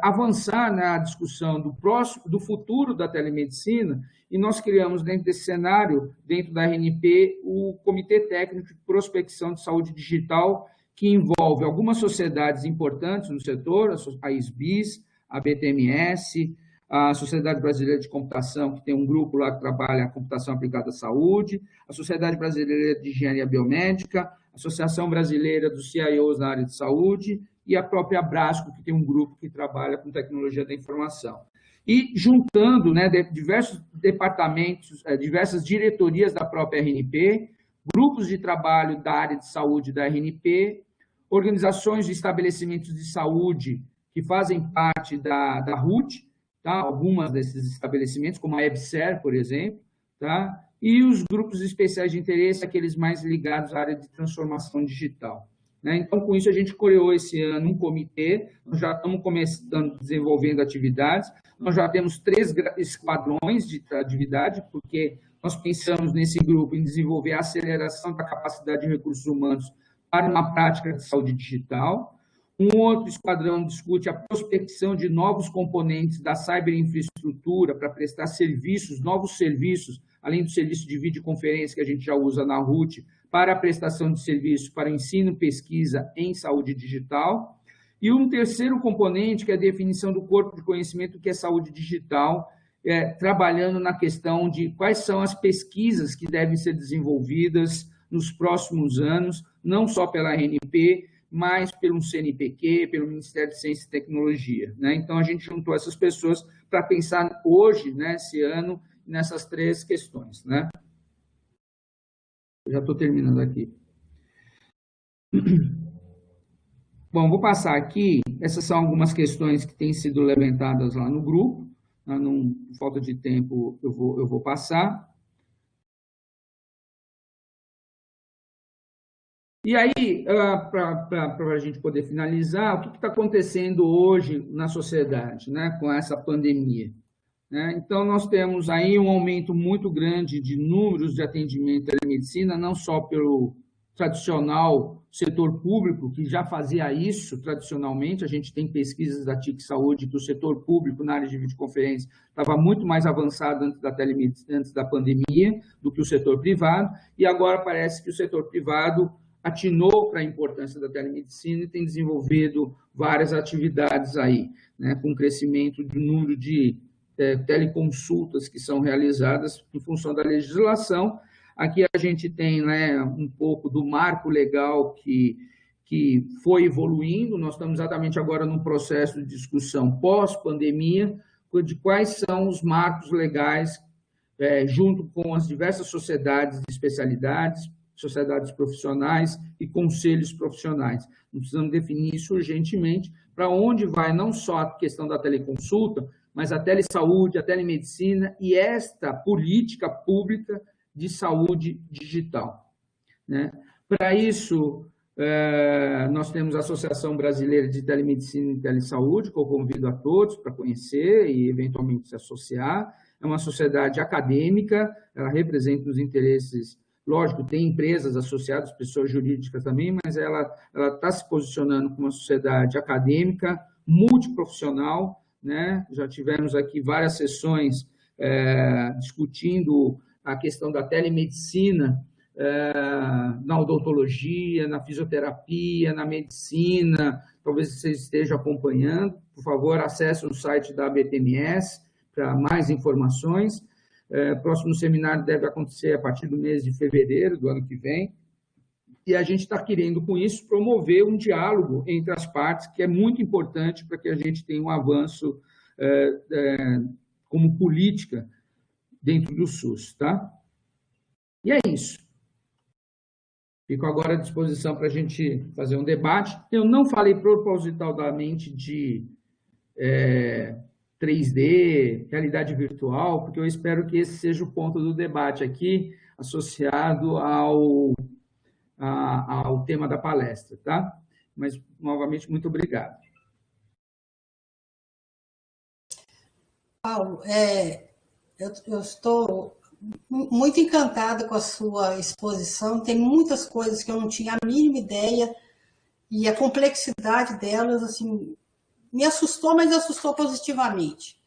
avançar na discussão do futuro da telemedicina, e nós criamos dentro desse cenário, dentro da RNP, o Comitê Técnico de Prospecção de Saúde Digital, que envolve algumas sociedades importantes no setor, a SBIS, a BTMS, a Sociedade Brasileira de Computação, que tem um grupo lá que trabalha a computação aplicada à saúde, a Sociedade Brasileira de Engenharia Biomédica, a Associação Brasileira dos CIOs na área de saúde e a própria Brasco, que tem um grupo que trabalha com tecnologia da informação. E juntando, né, diversos departamentos, diversas diretorias da própria RNP, grupos de trabalho da área de saúde da RNP, organizações de estabelecimentos de saúde que fazem parte da RUT, tá? Algumas desses estabelecimentos, como a EBSER, por exemplo, tá? E os grupos especiais de interesse, aqueles mais ligados à área de transformação digital. Né? Então, com isso, a gente criou esse ano um comitê, nós já estamos começando, desenvolvendo atividades, nós já temos 3 esquadrões de atividade, porque nós pensamos nesse grupo em desenvolver a aceleração da capacidade de recursos humanos para uma prática de saúde digital. Um outro esquadrão discute a prospecção de novos componentes da ciberinfraestrutura para prestar serviços, novos serviços, além do serviço de videoconferência que a gente já usa na RUT, para a prestação de serviços para ensino e pesquisa em saúde digital. E um terceiro componente, que é a definição do corpo de conhecimento, que é saúde digital, trabalhando na questão de quais são as pesquisas que devem ser desenvolvidas nos próximos anos, não só pela RNP, mas pelo CNPq, pelo Ministério de Ciência e Tecnologia. Né? Então, a gente juntou essas pessoas para pensar hoje, né, esse ano, nessas 3 questões. Né? Eu já estou terminando aqui. Bom, vou passar aqui. Essas são algumas questões que têm sido levantadas lá no grupo. Não, falta de tempo, eu vou passar. E aí, para a gente poder finalizar, o que está acontecendo hoje na sociedade, né, com essa pandemia? Né? Então, nós temos aí um aumento muito grande de números de atendimento à telemedicina, não só pelo tradicional setor público, que já fazia isso tradicionalmente. A gente tem pesquisas da TIC Saúde que o setor público na área de videoconferência estava muito mais avançado antes da telemedicina, antes da pandemia, do que o setor privado, e agora parece que o setor privado atinou para a importância da telemedicina e tem desenvolvido várias atividades aí, né, com crescimento do número de teleconsultas que são realizadas em função da legislação. Aqui a gente tem, né, um pouco do marco legal que foi evoluindo. Nós estamos exatamente agora num processo de discussão pós-pandemia de quais são os marcos legais, junto com as diversas sociedades de especialidades, sociedades profissionais e conselhos profissionais. Nós precisamos definir isso urgentemente, para onde vai não só a questão da teleconsulta, mas a telesaúde, a telemedicina e esta política pública de saúde digital. Né? Para isso, nós temos a Associação Brasileira de Telemedicina e Telesaúde, que eu convido a todos para conhecer e, eventualmente, se associar. É uma sociedade acadêmica, ela representa os interesses. Lógico, tem empresas associadas, pessoas jurídicas também, mas ela está se posicionando como uma sociedade acadêmica, multiprofissional, né? Já tivemos aqui várias sessões discutindo a questão da telemedicina na odontologia, na fisioterapia, na medicina. Talvez você esteja acompanhando. Por favor, acesse o site da ABTMS para mais informações. Próximo seminário deve acontecer a partir do mês de fevereiro do ano que vem. E a gente está querendo, com isso, promover um diálogo entre as partes, que é muito importante para que a gente tenha um avanço como política dentro do SUS, tá? E é isso. Fico agora à disposição para a gente fazer um debate. Eu não falei propositalmente de 3D, realidade virtual, porque eu espero que esse seja o ponto do debate aqui, associado ao tema da palestra, tá? Mas, novamente, muito obrigado. Paulo, eu estou muito encantada com a sua exposição. Tem muitas coisas que eu não tinha a mínima ideia, e a complexidade delas, assim, me assustou, mas assustou positivamente.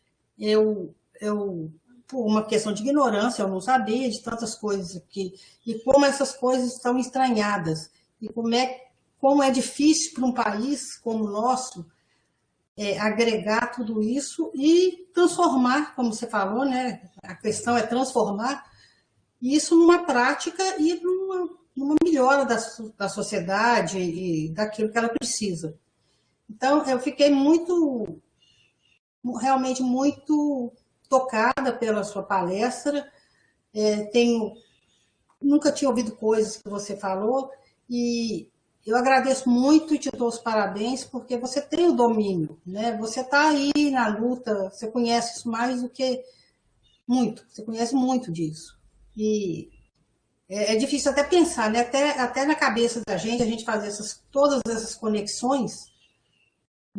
Por uma questão de ignorância, eu não sabia de tantas coisas aqui, e como essas coisas estão estranhadas, e como é difícil para um país como o nosso agregar tudo isso e transformar, como você falou, né? A questão é transformar isso numa prática e numa melhora da sociedade e daquilo que ela precisa. Então, eu fiquei realmente muito tocada pela sua palestra. Nunca tinha ouvido coisas que você falou, e eu agradeço muito e te dou os parabéns, porque você tem o domínio, né? Você está aí na luta, você conhece isso mais do que muito, você conhece muito disso. E é difícil até pensar, né? Até na cabeça da gente, a gente fazer todas essas conexões,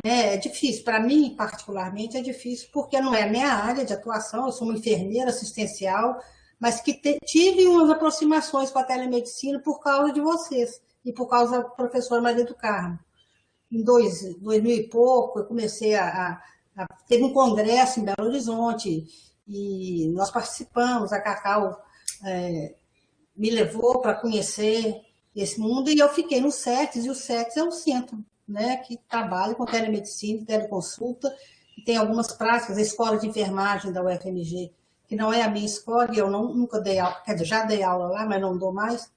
né? É difícil, para mim, particularmente, é difícil, porque não é a minha área de atuação, eu sou uma enfermeira assistencial, mas que tive umas aproximações com a telemedicina por causa de vocês, e por causa da professora Maria do Carmo. Em 2000 e pouco, eu comecei teve um congresso em Belo Horizonte, e nós participamos, a Cacau me levou para conhecer esse mundo, e eu fiquei no CETES, e o CETES é um centro, né, que trabalha com telemedicina, teleconsulta, e tem algumas práticas, a escola de enfermagem da UFMG, que não é a minha escola, e eu nunca dei aula, quer dizer, já dei aula lá, mas não dou mais,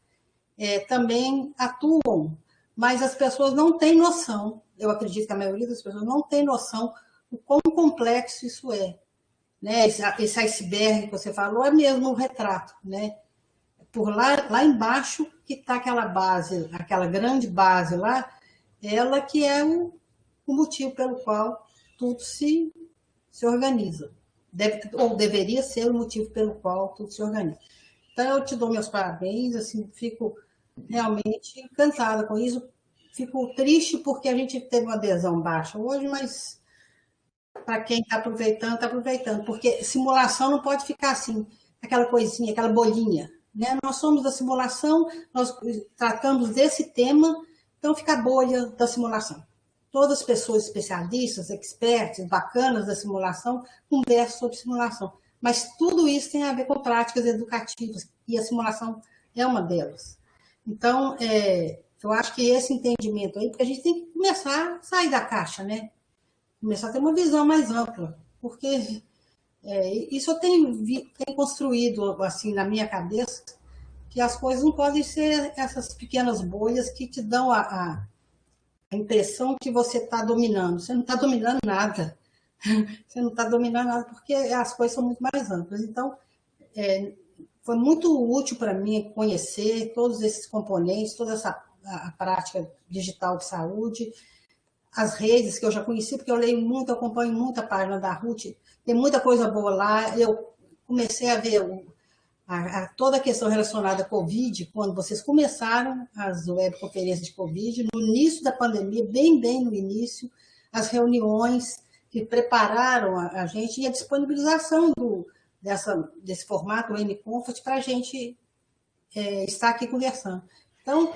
também atuam, mas as pessoas não têm noção, eu acredito que a maioria das pessoas não tem noção do quão complexo isso é, né? Esse iceberg que você falou é mesmo um retrato, né? Por lá embaixo que está aquela base, aquela grande base lá, ela que é o motivo pelo qual tudo se organiza, ou deveria ser o motivo pelo qual tudo se organiza. Então, eu te dou meus parabéns, assim, fico realmente encantada com isso. Fico triste porque a gente teve uma adesão baixa hoje, mas para quem está aproveitando, porque simulação não pode ficar assim, aquela coisinha, aquela bolinha, né? Nós somos da simulação, nós tratamos desse tema, então fica a bolha da simulação. Todas as pessoas especialistas, experts, bacanas da simulação, conversam sobre simulação. Mas tudo isso tem a ver com práticas educativas, e a simulação é uma delas. Então, eu acho que esse entendimento aí, porque a gente tem que começar a sair da caixa, né? Começar a ter uma visão mais ampla, porque isso eu tenho construído assim na minha cabeça, que as coisas não podem ser essas pequenas bolhas que te dão a impressão que você está dominando. Você não está dominando nada. Você não está dominando nada, porque as coisas são muito mais amplas. Então, foi muito útil para mim conhecer todos esses componentes, toda a prática digital de saúde, as redes que eu já conheci, porque eu leio muito, eu acompanho muita página da Ruth, tem muita coisa boa lá. Eu comecei a ver toda a questão relacionada à Covid, quando vocês começaram as webconferências de Covid, no início da pandemia, bem no início, as reuniões que prepararam a gente, e a disponibilização desse formato, o M-Comfort, para a gente estar aqui conversando. Então,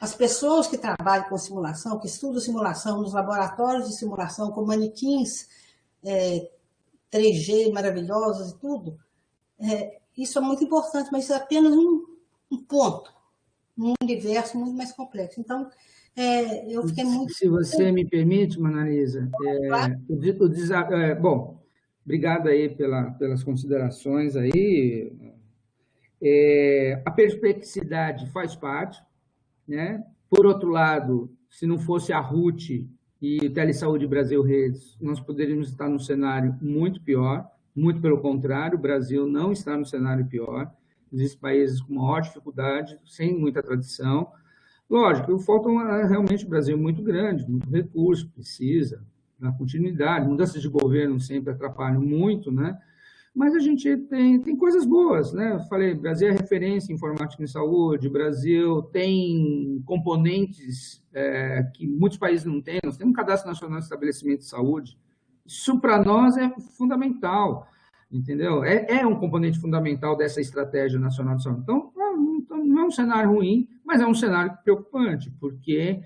as pessoas que trabalham com simulação, que estudam simulação nos laboratórios de simulação, com manequins 3G maravilhosas e tudo, isso é muito importante, mas isso é apenas um ponto, num universo muito mais complexo. Então, eu fiquei muito... Se você me permite, Manalisa, bom, obrigado aí pelas considerações aí. A perplexidade faz parte, né? Por outro lado, se não fosse a RUT e o Telesaúde Brasil Redes, nós poderíamos estar num cenário muito pior, muito pelo contrário, o Brasil não está no cenário pior, existem países com maior dificuldade, sem muita tradição. Lógico, falta realmente o Brasil muito grande, muito recurso, precisa, na continuidade, mudanças de governo sempre atrapalham muito, né? Mas a gente tem coisas boas, né? Eu falei, Brasil é referência em informática em saúde, Brasil tem componentes que muitos países não têm, nós temos um Cadastro Nacional de Estabelecimento de Saúde, isso para nós é fundamental, entendeu? É um componente fundamental dessa estratégia nacional de saúde. Então, não é um cenário ruim, mas é um cenário preocupante, porque,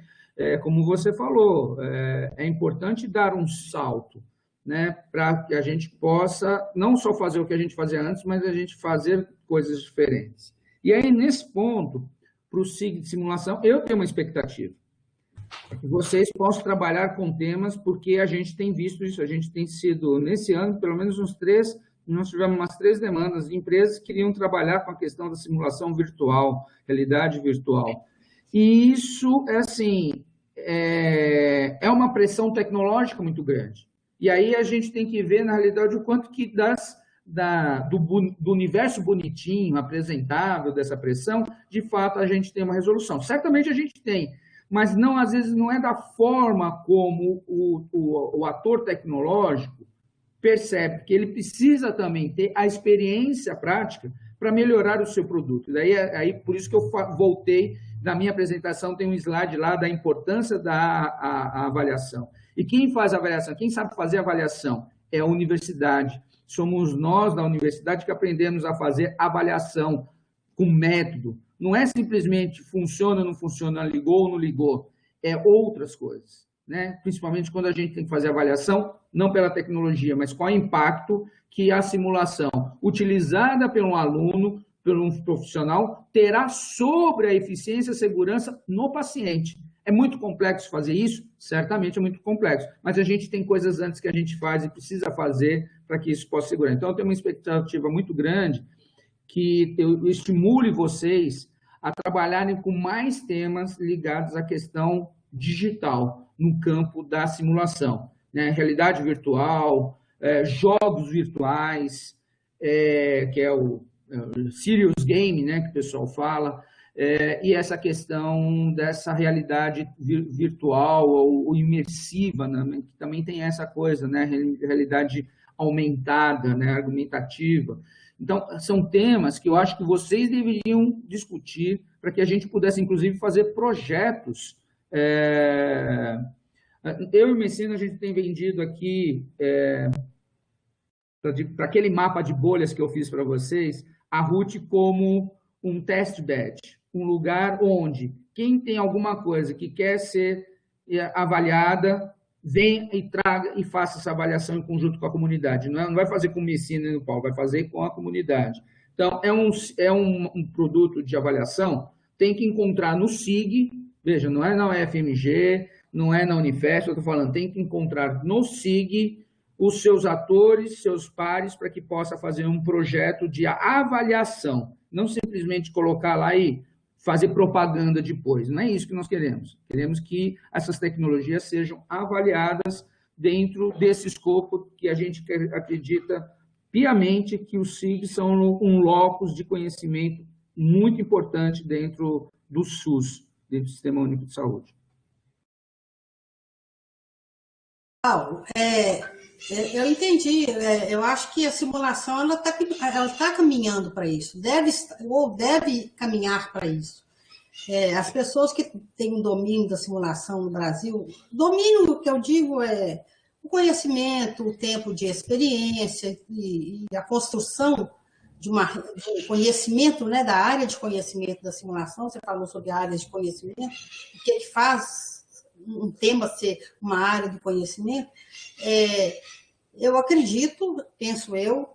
como você falou, é importante dar um salto, né, para que a gente possa não só fazer o que a gente fazia antes, mas a gente fazer coisas diferentes. E aí, nesse ponto, para o SIG de simulação, eu tenho uma expectativa, que vocês possam trabalhar com temas, porque a gente tem visto isso, a gente tem sido, nesse ano, pelo menos nós tivemos umas 3 demandas de empresas que queriam trabalhar com a questão da simulação virtual, realidade virtual. E isso, é uma pressão tecnológica muito grande. E aí a gente tem que ver, na realidade, o quanto que do universo bonitinho, apresentável dessa pressão, de fato a gente tem uma resolução. Certamente a gente tem, mas não, às vezes não é da forma como o ator tecnológico percebe que ele precisa também ter a experiência prática para melhorar o seu produto. Daí, por isso que eu voltei, na minha apresentação tem um slide lá da importância da avaliação. E quem faz a avaliação, quem sabe fazer a avaliação é a universidade. Somos nós da universidade que aprendemos a fazer avaliação com método. Não é simplesmente funciona, não funciona, ligou ou não ligou. É outras coisas, né? Principalmente quando a gente tem que fazer avaliação, não pela tecnologia, mas qual é o impacto que a simulação utilizada pelo aluno, pelo um profissional, terá sobre a eficiência e segurança no paciente. É muito complexo fazer isso? Certamente é muito complexo, mas a gente tem coisas antes que a gente faz e precisa fazer para que isso possa segurar. Então, eu tenho uma expectativa muito grande que eu estimule vocês a trabalharem com mais temas ligados à questão digital no campo da simulação, né? Realidade virtual, jogos virtuais, que é o serious game, né, que o pessoal fala, e essa questão dessa realidade virtual ou imersiva, né, que também tem essa coisa, né, realidade aumentada, né, argumentativa. Então, são temas que eu acho que vocês deveriam discutir para que a gente pudesse, inclusive, fazer projetos. Eu e o Messina, a gente tem vendido aqui, para aquele mapa de bolhas que eu fiz para vocês, a RUT como um test bed, um lugar onde quem tem alguma coisa que quer ser avaliada, venha e traga e faça essa avaliação em conjunto com a comunidade. Não vai fazer com o Messina e no Paulo, vai fazer com a comunidade. Então, é um produto de avaliação, tem que encontrar no SIG, veja, não é na UFMG, não é na Unifesp, eu estou falando, tem que encontrar no SIG os seus atores, seus pares, para que possa fazer um projeto de avaliação, não simplesmente colocar lá e fazer propaganda depois. Não é isso que nós queremos. Queremos que essas tecnologias sejam avaliadas dentro desse escopo que a gente acredita piamente que os SIGs são um locus de conhecimento muito importante dentro do SUS, dentro do Sistema Único de Saúde. Paulo, eu entendi. Eu acho que a simulação ela tá caminhando para isso, deve caminhar para isso. As pessoas que têm um domínio da simulação no Brasil, domínio que eu digo é o conhecimento, o tempo de experiência e a construção de um conhecimento, né, da área de conhecimento da simulação. Você falou sobre a área de conhecimento, o que faz um tema ser uma área de conhecimento. eu acredito, penso eu,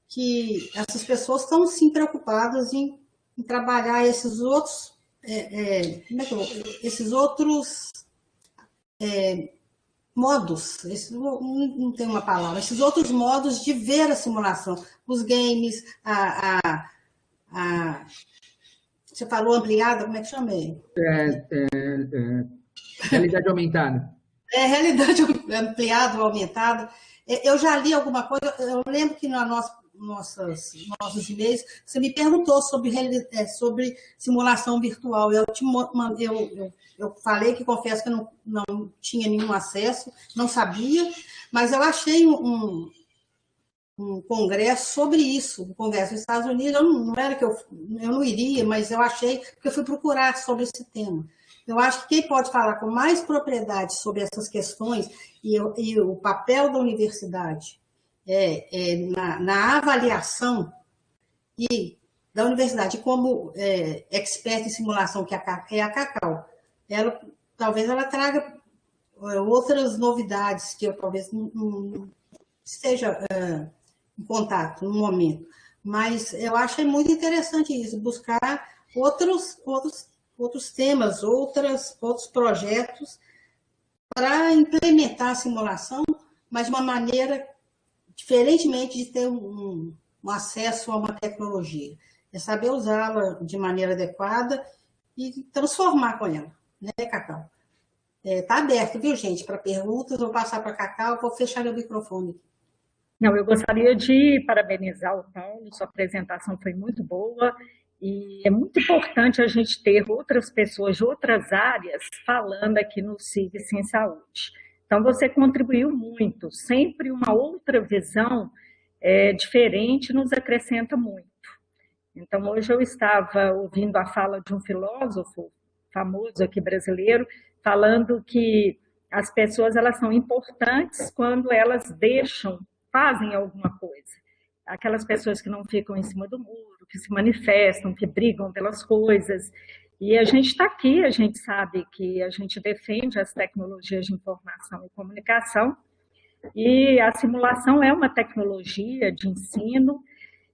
que essas pessoas estão, sim, preocupadas em trabalhar esses outros, esses outros modos, não tem uma palavra, esses outros modos de ver a simulação, os games, você falou ampliada, como é que chama? Realidade aumentada. Realidade ampliada ou aumentada. Eu já li alguma coisa, eu lembro que nossos e-mails, você me perguntou sobre simulação virtual. Eu falei que, confesso que eu não tinha nenhum acesso, não sabia, mas eu achei um congresso sobre isso, um congresso dos Estados Unidos. Não era que eu não iria, mas eu achei, porque eu fui procurar sobre esse tema. Eu acho que quem pode falar com mais propriedade sobre essas questões e o papel da universidade na avaliação e da universidade como expert em simulação, que é a Cacau, talvez ela traga outras novidades que eu talvez não esteja em contato no momento. Mas eu achei muito interessante isso, buscar outros temas, outros projetos para implementar a simulação, mas de uma maneira diferentemente de ter um acesso a uma tecnologia. É saber usá-la de maneira adequada e transformar com ela, né, Cacau? Está aberto, viu, gente, para perguntas. Vou passar para a Cacau, vou fechar o microfone. Não, eu gostaria de parabenizar o Paulo, sua apresentação foi muito boa. E é muito importante a gente ter outras pessoas de outras áreas falando aqui no Civis em Saúde. Então, você contribuiu muito. Sempre uma outra visão diferente nos acrescenta muito. Então, hoje eu estava ouvindo a fala de um filósofo famoso aqui brasileiro, falando que as pessoas elas são importantes quando elas fazem alguma coisa. Aquelas pessoas que não ficam em cima do muro, que se manifestam, que brigam pelas coisas. E a gente está aqui, a gente sabe que a gente defende as tecnologias de informação e comunicação, e a simulação é uma tecnologia de ensino.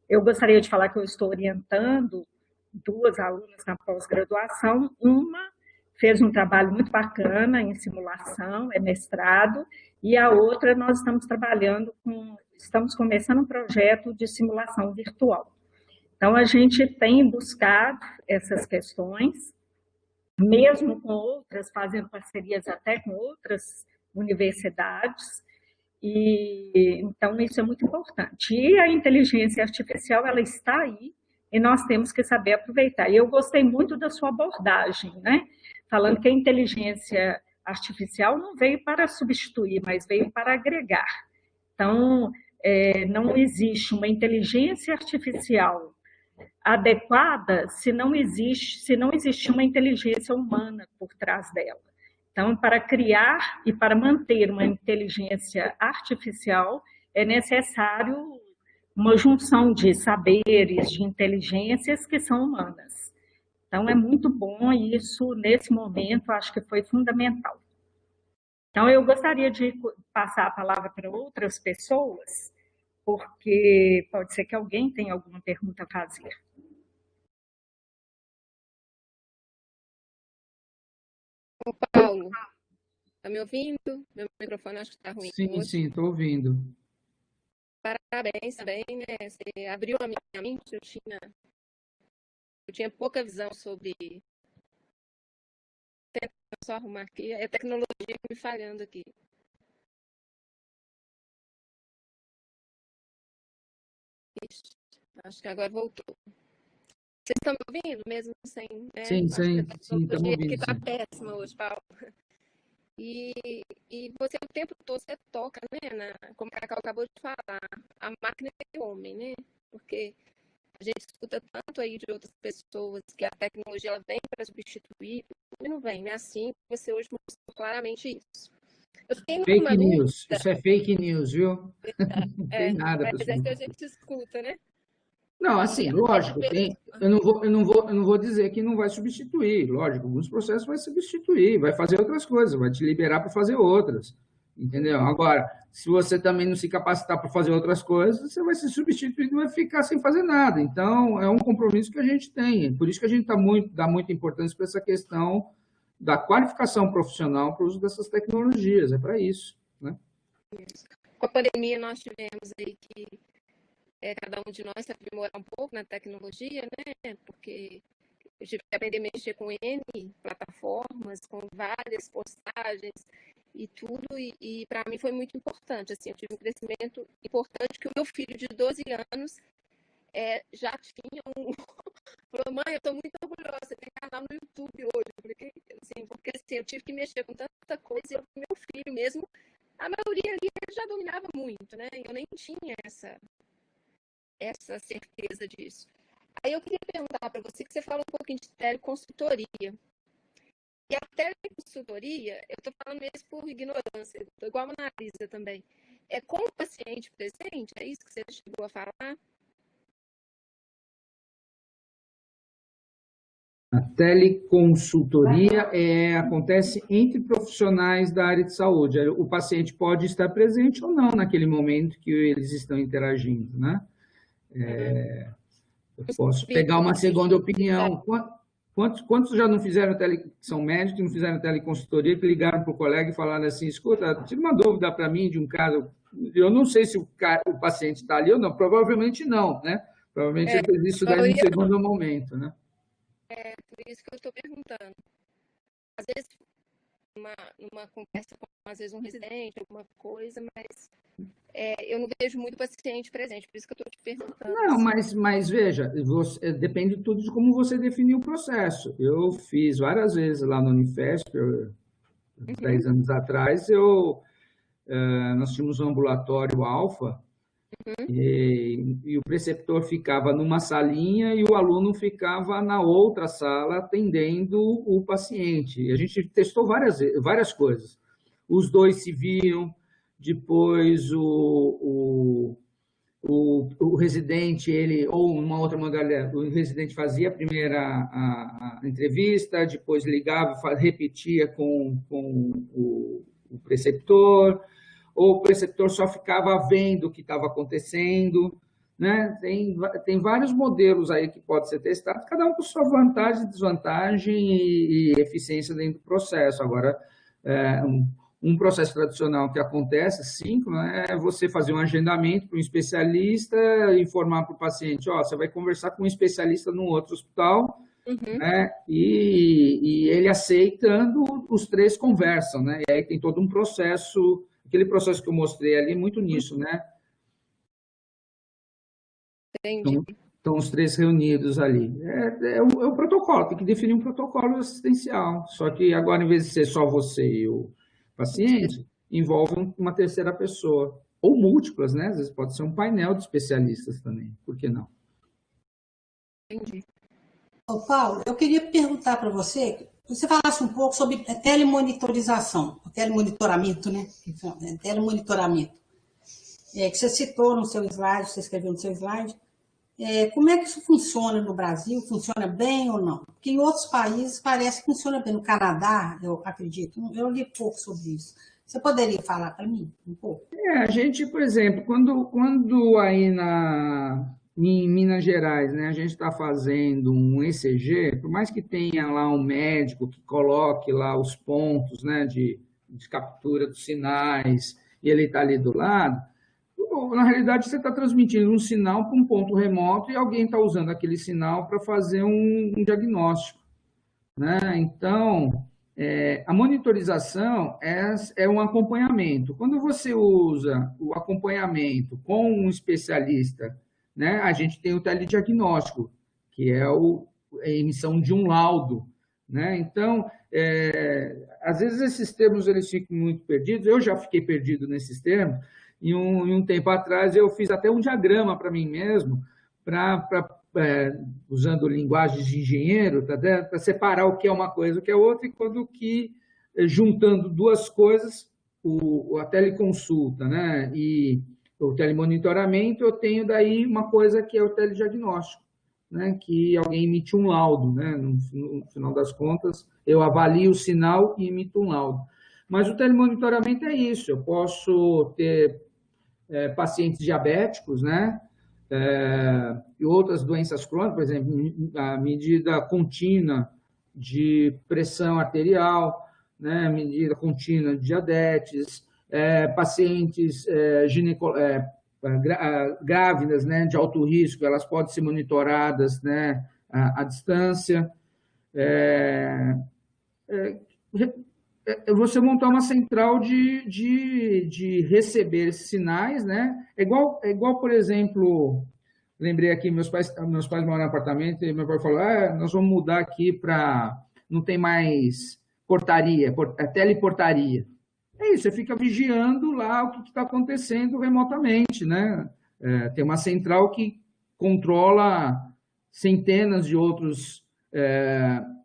Eu gostaria de falar que eu estou orientando 2 alunas na pós-graduação. Uma fez um trabalho muito bacana em simulação, é mestrado, e a outra nós estamos começando um projeto de simulação virtual. Então, a gente tem buscado essas questões, mesmo com outras, fazendo parcerias até com outras universidades, e então isso é muito importante. E a inteligência artificial, ela está aí, e nós temos que saber aproveitar. E eu gostei muito da sua abordagem, né? Falando que a inteligência artificial não veio para substituir, mas veio para agregar. Então, não existe uma inteligência artificial adequada se não existe uma inteligência humana por trás dela. Então, para criar e para manter uma inteligência artificial, é necessário uma junção de saberes, de inteligências que são humanas. Então, é muito bom e isso, nesse momento, acho que foi fundamental. Então, eu gostaria de passar a palavra para outras pessoas, porque pode ser que alguém tenha alguma pergunta a fazer. Paulo, está me ouvindo? Meu microfone acho que está ruim. Sim, estou ouvindo. Parabéns também, né? Você abriu a minha mente, eu tinha pouca visão sobre... Tentando só arrumar aqui, é tecnologia me falhando aqui. Ixi, acho que agora voltou. Vocês estão me ouvindo mesmo sem... Sim, estamos ouvindo. Que está péssima hoje, Paulo. E você o tempo todo você toca, né? Como a Cacau acabou de falar, a máquina é o homem, né? Porque a gente escuta tanto aí de outras pessoas que a tecnologia ela vem para substituir, e não vem, né? Assim, você hoje mostrou claramente isso. Eu tenho fake news, isso é fake news, viu? Não tem nada. Mas é que a gente escuta, né? Não, assim, lógico, eu não vou dizer que não vai substituir, lógico, alguns processos vai substituir, vai fazer outras coisas, vai te liberar para fazer outras, entendeu? Agora, se você também não se capacitar para fazer outras coisas, você vai ser substituído e vai ficar sem fazer nada. Então, é um compromisso que a gente tem. Por isso que a gente dá muita importância para essa questão da qualificação profissional para o uso dessas tecnologias. É para isso, né? Com a pandemia, nós tivemos aí que cada um de nós se aprimorar um pouco na tecnologia, né? Porque eu tive que aprender a mexer com N plataformas, com várias postagens e tudo, e para mim foi muito importante, assim, eu tive um crescimento importante que o meu filho de 12 anos já tinha falou, mãe, eu estou muito orgulhosa, você tem canal no YouTube hoje, porque assim, eu tive que mexer com tanta coisa, e meu filho mesmo, a maioria ali ele já dominava muito, né, eu nem tinha essa certeza disso. Aí eu queria perguntar para você, que você fala um pouquinho de teleconsultoria. E a teleconsultoria, eu estou falando mesmo por ignorância, igual a Marisa também. É com o paciente presente? É isso que você chegou a falar? A teleconsultoria acontece entre profissionais da área de saúde. O paciente pode estar presente ou não naquele momento que eles estão interagindo, né? Eu posso pegar uma segunda opinião. Quantos já não fizeram são médicos, não fizeram teleconsultoria, que ligaram para o colega e falaram assim, escuta, tira uma dúvida para mim de um caso, eu não sei se o paciente está ali ou não, provavelmente não, né? Provavelmente você fez isso daí no segundo momento, né? Por isso que eu estou perguntando. Às vezes, numa conversa com, às vezes, um residente, alguma coisa, mas eu não vejo muito paciente presente, por isso que eu estou te perguntando. Não, mas veja, depende tudo de como você definiu o processo. Eu fiz várias vezes lá no Unifesp, 10 anos atrás, nós tínhamos um ambulatório alfa, e o preceptor ficava numa salinha e o aluno ficava na outra sala atendendo o paciente. E a gente testou várias coisas. Os dois se viam, depois o residente, ou uma outra modalidade, o residente fazia a primeira a entrevista, depois ligava, repetia com o preceptor, ou o preceptor só ficava vendo o que estava acontecendo, né? Tem vários modelos aí que podem ser testados, cada um com sua vantagem, desvantagem e eficiência dentro do processo. Agora, um processo tradicional que acontece, sim, é você fazer um agendamento para um especialista, informar para o paciente, você vai conversar com um especialista num outro hospital, né? E ele aceitando, os três conversam, né? E aí tem todo um processo, aquele processo que eu mostrei ali, muito nisso, né? Entendi. Então, os três reunidos ali. É o protocolo, tem que definir um protocolo assistencial. Só que agora, em vez de ser só você e o paciente, envolve uma terceira pessoa. Ou múltiplas, né? Às vezes pode ser um painel de especialistas também. Por que não? Entendi. Ô, Paulo, eu queria perguntar para você, você falasse um pouco sobre telemonitorização, telemonitoramento, né? Telemonitoramento. Que você citou no seu slide, você escreveu no seu slide. Como é que isso funciona no Brasil? Funciona bem ou não? Porque em outros países parece que funciona bem. No Canadá, eu acredito. Eu li pouco sobre isso. Você poderia falar para mim um pouco? A gente, por exemplo, quando aí em Minas Gerais, né, a gente está fazendo um ECG, por mais que tenha lá um médico que coloque lá os pontos, né, de captura dos sinais, e ele está ali do lado, na realidade você está transmitindo um sinal para um ponto remoto e alguém está usando aquele sinal para fazer um diagnóstico, né? Então, a monitorização é um acompanhamento. Quando você usa o acompanhamento com um especialista, né, a gente tem o telediagnóstico, que é a emissão de um laudo, né? Então, às vezes esses termos eles ficam muito perdidos, eu já fiquei perdido nesses termos, e um tempo atrás eu fiz até um diagrama para mim mesmo, usando linguagens de engenheiro, para separar o que é uma coisa e o que é outra, e quando que, juntando duas coisas, a teleconsulta, né, e o telemonitoramento, eu tenho daí uma coisa que é o telediagnóstico, né, que alguém emite um laudo, né, no final das contas, eu avalio o sinal e emito um laudo. Mas o telemonitoramento é isso, eu posso ter pacientes diabéticos, né? E outras doenças crônicas, por exemplo, a medida contínua de pressão arterial, né? Medida contínua de diabetes, pacientes grávidas, né? De alto risco, elas podem ser monitoradas, né? À distância. Você montar uma central de receber esses sinais, né? É igual, por exemplo, lembrei aqui, meus pais moram no apartamento e meu pai falou, nós vamos mudar aqui para... Não tem mais portaria, é teleportaria. É isso, você fica vigiando lá o que está acontecendo remotamente, né? Tem uma central que controla centenas de outros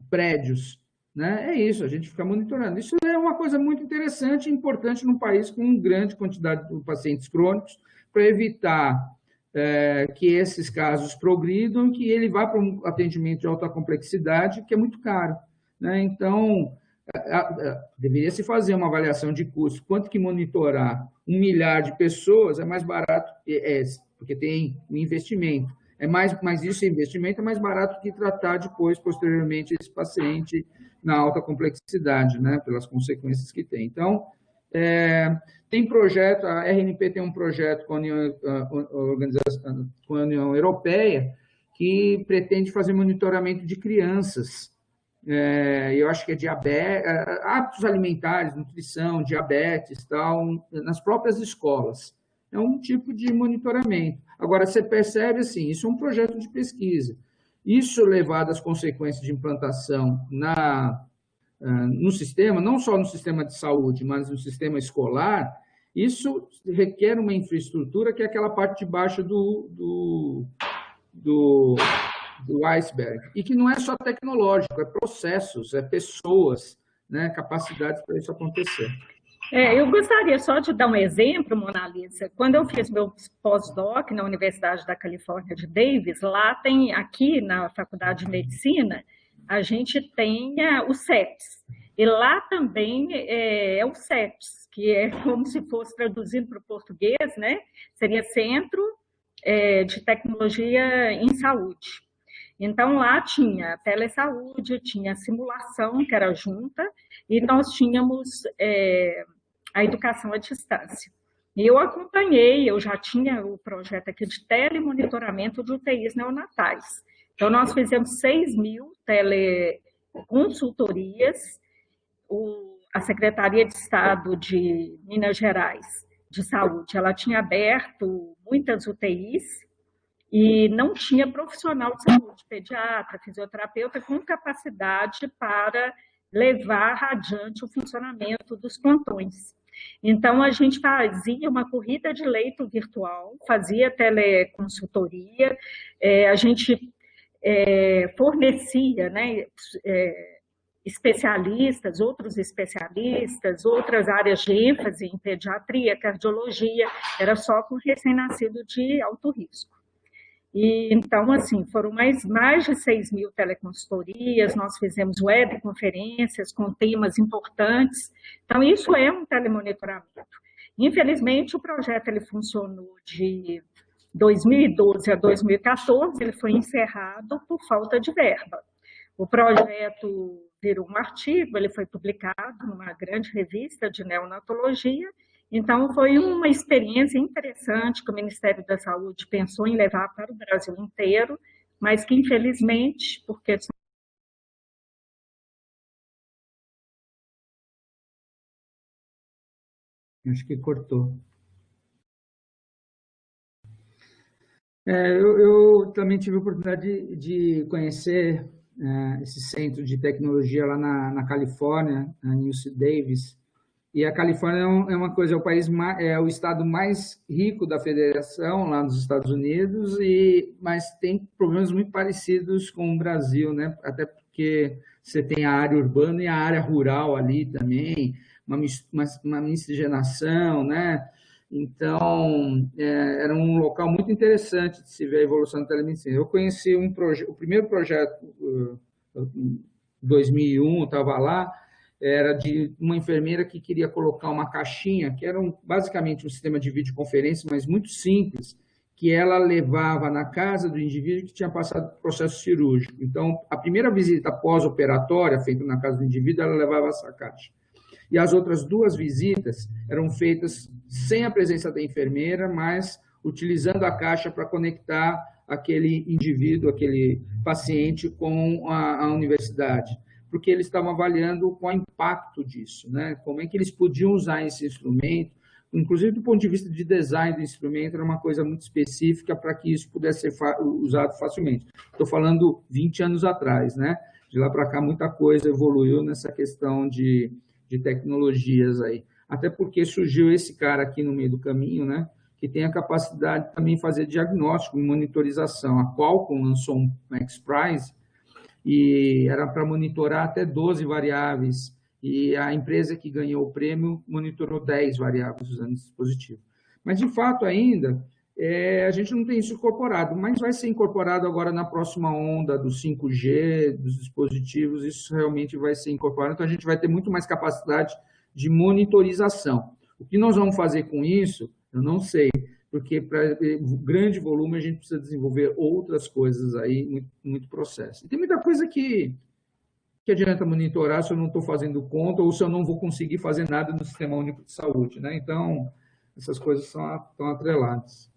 prédios, né? É isso, a gente fica monitorando. Isso é uma coisa muito interessante e importante num país com grande quantidade de pacientes crônicos, para evitar que esses casos progridam, que ele vá para um atendimento de alta complexidade, que é muito caro, né? Então, deveria se fazer uma avaliação de custo. Quanto que monitorar 1 milhar de pessoas é mais barato, porque tem o investimento. Mas isso, investimento, é mais barato que tratar depois, posteriormente, esse paciente na alta complexidade, né, pelas consequências que tem. Então, tem projeto, a RNP tem um projeto com a União Europeia que pretende fazer monitoramento de crianças. Eu acho que é hábitos alimentares, nutrição, diabetes, tal, nas próprias escolas. É um tipo de monitoramento. Agora, você percebe, assim, isso é um projeto de pesquisa. Isso levado às consequências de implantação no sistema, não só no sistema de saúde, mas no sistema escolar, isso requer uma infraestrutura que é aquela parte de baixo do iceberg. E que não é só tecnológico, é processos, é pessoas, né, capacidades para isso acontecer. Eu gostaria só de dar um exemplo, Mona Lisa. Quando eu fiz meu pós-doc na Universidade da Califórnia de Davis, lá tem, aqui na Faculdade de Medicina, a gente tem o CEPS. E lá também é o CEPS, que é como se fosse traduzindo para o português, né? Seria Centro de Tecnologia em Saúde. Então, lá tinha telesaúde, tinha simulação, que era junta, e nós tínhamos a educação à distância. E eu acompanhei, eu já tinha o projeto aqui de telemonitoramento de UTIs neonatais. Então, nós fizemos 6.000 teleconsultorias, a Secretaria de Estado de Minas Gerais, de Saúde, ela tinha aberto muitas UTIs, e não tinha profissional de saúde, pediatra, fisioterapeuta, com capacidade para levar adiante o funcionamento dos plantões. Então, a gente fazia uma corrida de leito virtual, fazia teleconsultoria, a gente fornecia, né, especialistas, outras áreas de ênfase em pediatria, cardiologia, era só com recém-nascido de alto risco. E, então, assim, foram mais de 6.000 teleconsultorias, nós fizemos webconferências com temas importantes. Então, isso é um telemonitoramento. Infelizmente, o projeto ele funcionou de 2012 a 2014, ele foi encerrado por falta de verba. O projeto virou um artigo, ele foi publicado numa grande revista de neonatologia. Então, foi uma experiência interessante que o Ministério da Saúde pensou em levar para o Brasil inteiro, mas que, infelizmente, porque... Acho que cortou. Eu também tive a oportunidade de conhecer esse centro de tecnologia lá na Califórnia, em UC Davis. E a Califórnia é uma coisa, é o estado mais rico da federação lá nos Estados Unidos, mas tem problemas muito parecidos com o Brasil, né? Até porque você tem a área urbana e a área rural ali também, uma miscigenação, né? Então, era um local muito interessante de se ver a evolução da telemedicina. Eu conheci o primeiro projeto, em 2001, eu estava lá, era de uma enfermeira que queria colocar uma caixinha, que era basicamente um sistema de videoconferência, mas muito simples, que ela levava na casa do indivíduo que tinha passado por processo cirúrgico. Então, a primeira visita pós-operatória, feita na casa do indivíduo, ela levava essa caixa. E as outras 2 visitas eram feitas sem a presença da enfermeira, mas utilizando a caixa para conectar aquele indivíduo, aquele paciente com a universidade, porque eles estavam avaliando qual o impacto disso, né? Como é que eles podiam usar esse instrumento, inclusive do ponto de vista de design do instrumento, era uma coisa muito específica para que isso pudesse ser usado facilmente. Estou falando 20 anos atrás, né? De lá para cá, muita coisa evoluiu nessa questão de tecnologias aí. Até porque surgiu esse cara aqui no meio do caminho, né? Que tem a capacidade de também fazer diagnóstico e monitorização. A Qualcomm lançou um XPRIZE e era para monitorar até 12 variáveis. E a empresa que ganhou o prêmio monitorou 10 variáveis usando esse dispositivo. Mas, de fato, ainda, a gente não tem isso incorporado, mas vai ser incorporado agora na próxima onda do 5G, dos dispositivos, isso realmente vai ser incorporado. Então, a gente vai ter muito mais capacidade de monitorização. O que nós vamos fazer com isso, eu não sei, porque para grande volume a gente precisa desenvolver outras coisas aí, muito processo. E tem muita coisa que adianta monitorar se eu não estou fazendo conta ou se eu não vou conseguir fazer nada no Sistema Único de Saúde, né? Então, essas coisas estão atreladas.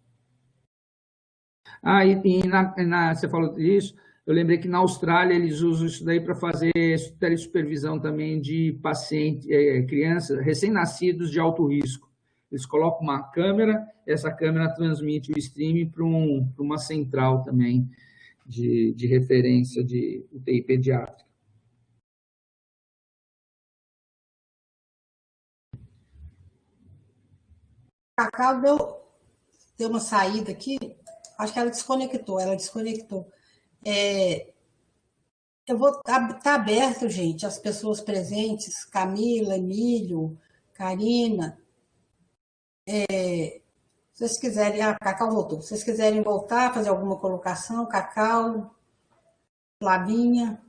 Você falou disso, eu lembrei que na Austrália eles usam isso daí para fazer telesupervisão também de pacientes, crianças recém-nascidos de alto risco. Eles colocam uma câmera, essa câmera transmite o streaming para uma central também de referência de UTI pediátrica. A Cacau deu uma saída aqui, acho que ela desconectou. Eu vou estar aberto, gente, as pessoas presentes, Camila, Emílio, Karina. Se vocês quiserem, a Cacau voltou. Se vocês quiserem voltar, fazer alguma colocação, Cacau, Flavinha.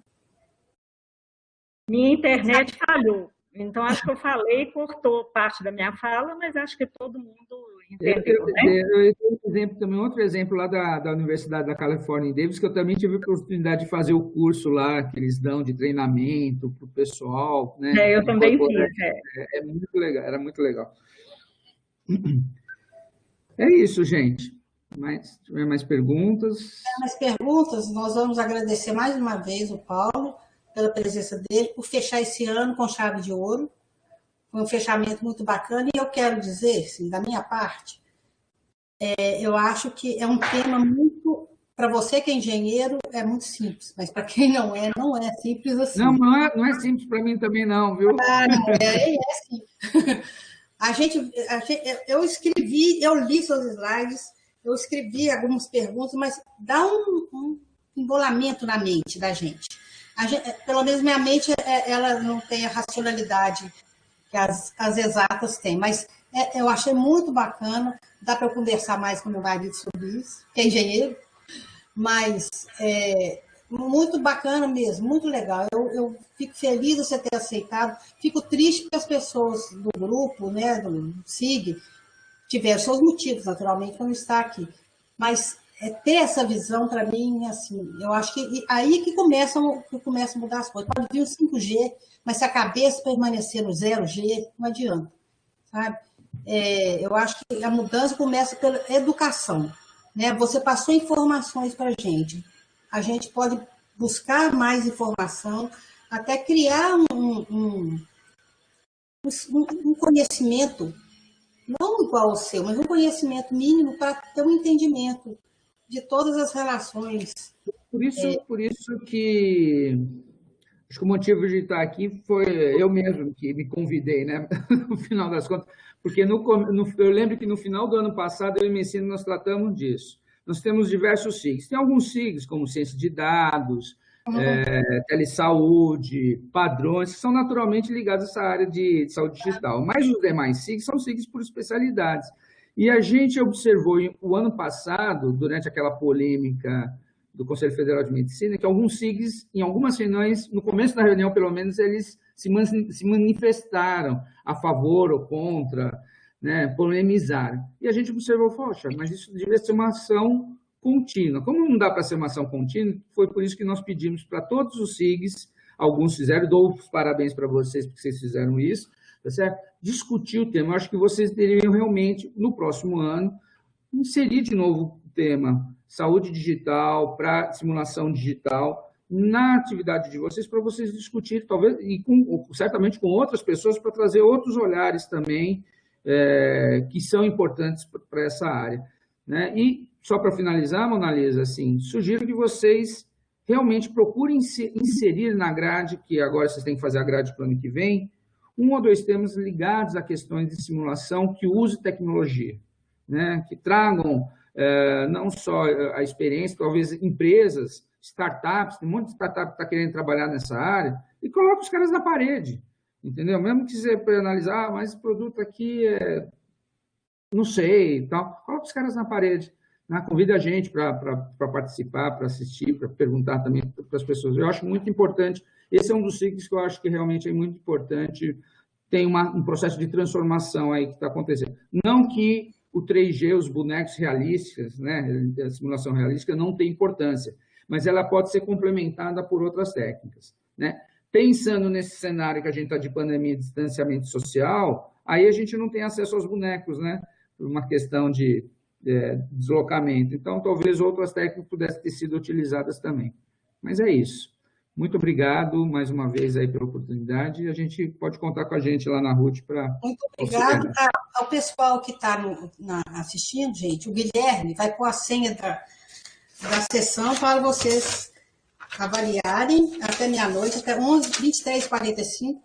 Minha internet falhou. Então, acho que eu falei, cortou parte da minha fala, mas acho que todo mundo entendeu, né? Eu tenho também outro exemplo lá da Universidade da Califórnia em Davis, que eu também tive a oportunidade de fazer o curso lá, que eles dão de treinamento para o pessoal, né? Eu também fiz. É muito legal, era muito legal. É isso, gente. Se tiver mais perguntas... Nós vamos agradecer mais uma vez o Paulo pela presença dele, por fechar esse ano com chave de ouro. Foi um fechamento muito bacana. E eu quero dizer, assim, da minha parte, eu acho que é um tema muito... Para você que é engenheiro, é muito simples, mas para quem não é simples assim. Não é simples para mim também não, viu? Não é sim. Eu escrevi, eu li seus slides, eu escrevi algumas perguntas, mas dá um embolamento na mente da gente. Pelo menos minha mente, ela não tem a racionalidade que as exatas têm, mas eu achei muito bacana, dá para eu conversar mais com meu marido sobre isso, que é engenheiro, mas muito bacana mesmo, muito legal. Eu fico feliz de você ter aceitado, fico triste porque as pessoas do grupo, né, do SIG, tiveram seus motivos, naturalmente, para não estar aqui, mas ter essa visão, para mim, assim, eu acho que aí que começa a mudar as coisas. Pode vir o 5G, mas se a cabeça permanecer no 0G, não adianta, sabe? Eu acho que a mudança começa pela educação, né? Você passou informações para a gente pode buscar mais informação, até criar um conhecimento, não igual ao seu, mas um conhecimento mínimo para ter um entendimento de todas as relações. Por isso que acho que o motivo de estar aqui foi eu mesmo que me convidei, né? No final das contas, porque eu lembro que no final do ano passado, eu e Messina, nós tratamos disso. Nós temos diversos SIGs. Tem alguns SIGs, como ciência de dados, telesaúde, padrões, que são naturalmente ligados a essa área de saúde digital. Mas os demais SIGs são SIGs por especialidades. E a gente observou o ano passado, durante aquela polêmica do Conselho Federal de Medicina, que alguns SIGs, em algumas reuniões, no começo da reunião, pelo menos, eles se manifestaram a favor ou contra, né, polemizaram. E a gente observou, poxa, mas isso deveria ser uma ação contínua. Como não dá para ser uma ação contínua, foi por isso que nós pedimos para todos os SIGs, alguns fizeram, dou os parabéns para vocês porque vocês fizeram isso, tá certo? Discutir o tema. Eu acho que vocês deveriam realmente, no próximo ano, inserir de novo o tema saúde digital, para simulação digital, na atividade de vocês, para vocês discutirem, talvez, e certamente com outras pessoas, para trazer outros olhares também, que são importantes para essa área, né? E, só para finalizar, Mona Lisa, assim, sugiro que vocês realmente procurem inserir na grade, que agora vocês têm que fazer a grade para o ano que vem, 1 ou 2 temas ligados a questões de simulação que use tecnologia, né? Que tragam não só a experiência, talvez empresas, startups, tem um monte de startup que está querendo trabalhar nessa área, e coloca os caras na parede, entendeu? Mesmo que você analisar, mas esse produto aqui não sei, e tal, coloca os caras na parede, né? Convida a gente para participar, para assistir, para perguntar também para as pessoas. Eu acho muito importante, esse é um dos ciclos que eu acho que realmente é muito importante, tem um processo de transformação aí que está acontecendo. Não que o 3G, os bonecos realísticos, né, a simulação realística não tem importância, mas ela pode ser complementada por outras técnicas, né? Pensando nesse cenário que a gente está de pandemia e distanciamento social, aí a gente não tem acesso aos bonecos, né? Por uma questão de deslocamento. Então, talvez outras técnicas pudessem ter sido utilizadas também. Mas é isso. Muito obrigado, mais uma vez, aí pela oportunidade. A gente pode contar com a gente lá na RUT para... Muito obrigado ao pessoal que está assistindo, gente. O Guilherme vai pôr a senha da sessão para vocês avaliarem até meia-noite, até 23h45.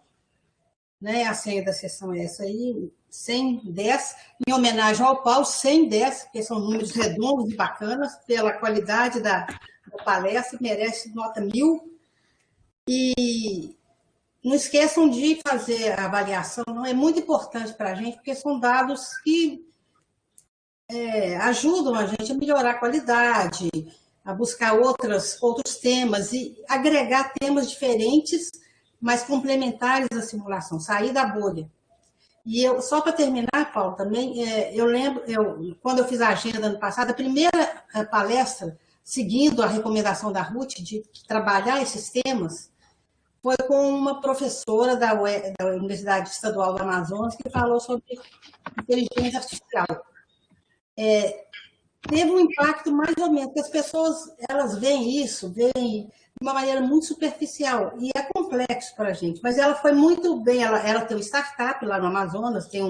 Né? A senha da sessão é essa aí, 110, em homenagem ao Paulo, 110, porque são números redondos e bacanas, pela qualidade da palestra, merece nota 1000. E não esqueçam de fazer a avaliação, não é muito importante para a gente, porque são dados que ajudam a gente a melhorar a qualidade, a buscar outros temas e agregar temas diferentes, mas complementares à simulação, sair da bolha. E só para terminar, Paulo, também, eu lembro, quando eu fiz a agenda ano passado, a primeira palestra, seguindo a recomendação da RUT de trabalhar esses temas, foi com uma professora da Universidade Estadual do Amazonas, que falou sobre inteligência artificial. Teve um impacto mais ou menos, porque as pessoas elas veem isso, veem de uma maneira muito superficial, e é complexo para a gente, mas ela foi muito bem, ela tem um startup lá no Amazonas, tem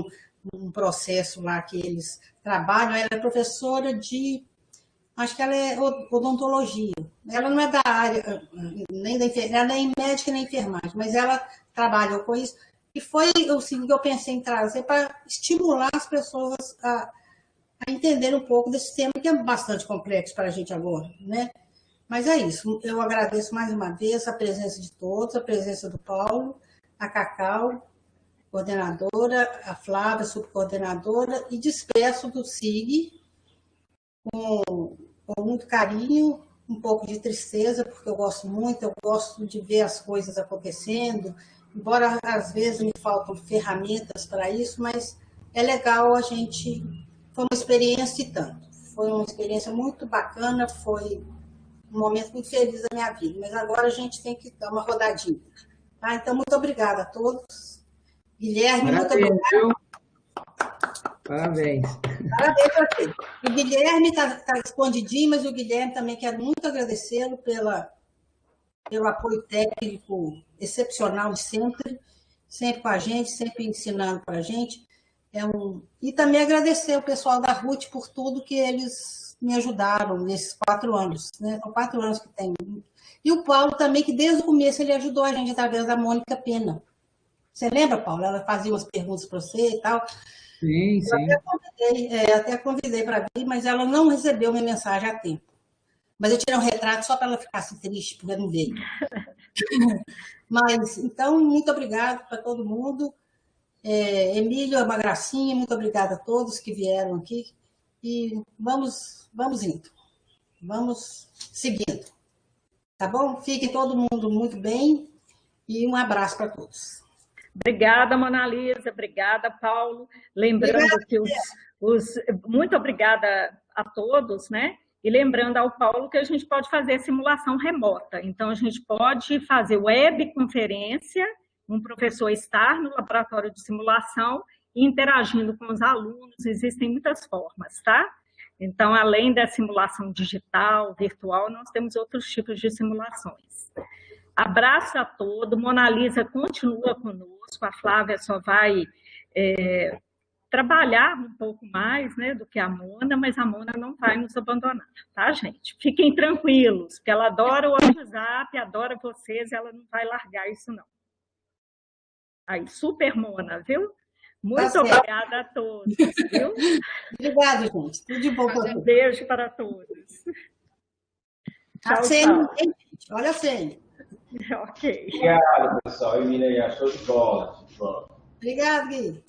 um processo lá que eles trabalham, ela é professora de, acho que ela é odontologia, ela não é da área, nem da enfermagem, ela nem médica nem enfermagem, mas ela trabalha com isso, e foi assim, que eu pensei em trazer para estimular as pessoas a entender um pouco desse tema, que é bastante complexo para a gente agora, né? Mas é isso, eu agradeço mais uma vez a presença de todos, a presença do Paulo, a Cacau, coordenadora, a Flávia, subcoordenadora, e despeço do SIG com muito carinho, um pouco de tristeza, porque eu gosto de ver as coisas acontecendo, embora às vezes me faltam ferramentas para isso, mas é legal a gente... Foi uma experiência e tanto. Foi uma experiência muito bacana, foi um momento muito feliz da minha vida. Mas agora a gente tem que dar uma rodadinha. Tá? Então, muito obrigada a todos. Guilherme, muito obrigada. Parabéns. Parabéns para você. O Guilherme está escondidinho, mas o Guilherme também quero muito agradecê-lo pelo apoio técnico excepcional de sempre com a gente, sempre ensinando para a gente. E também agradecer o pessoal da RUT por tudo que eles me ajudaram nesses 4 anos, né? São 4 anos que tem. E o Paulo também, que desde o começo ele ajudou a gente através da Mônica Pena. Você lembra, Paulo? Ela fazia umas perguntas para você e tal. Sim, sim. Eu até convidei para vir, mas ela não recebeu minha mensagem a tempo. Mas eu tirei um retrato só para ela ficar assim, triste, porque não veio. Mas, então, muito obrigado para todo mundo. Emílio, é uma gracinha, muito obrigada a todos que vieram aqui. E vamos indo. Vamos seguindo. Tá bom? Fiquem todo mundo muito bem. E um abraço para todos. Obrigada, Mona Lisa. Obrigada, Paulo. Lembrando muito obrigada a todos, né? E lembrando ao Paulo que a gente pode fazer simulação remota. Então, a gente pode fazer webconferência, um professor estar no laboratório de simulação e interagindo com os alunos. Existem muitas formas, tá? Então, além da simulação digital, virtual, nós temos outros tipos de simulações. Abraço a todos. Mona Lisa continua conosco. A Flávia só vai trabalhar um pouco mais, né, do que a Mona, mas a Mona não vai nos abandonar, tá, gente? Fiquem tranquilos, porque ela adora o WhatsApp, adora vocês, e ela não vai largar isso, não. Aí, super Mona, viu? Muito obrigada a todos, viu? Obrigada, gente. Tudo de bom para todos. Um beijo para todos. Tchau, tchau. Olha a senha. Ok. Obrigado, pessoal. E Mineia, show de bola. Obrigado, Gui.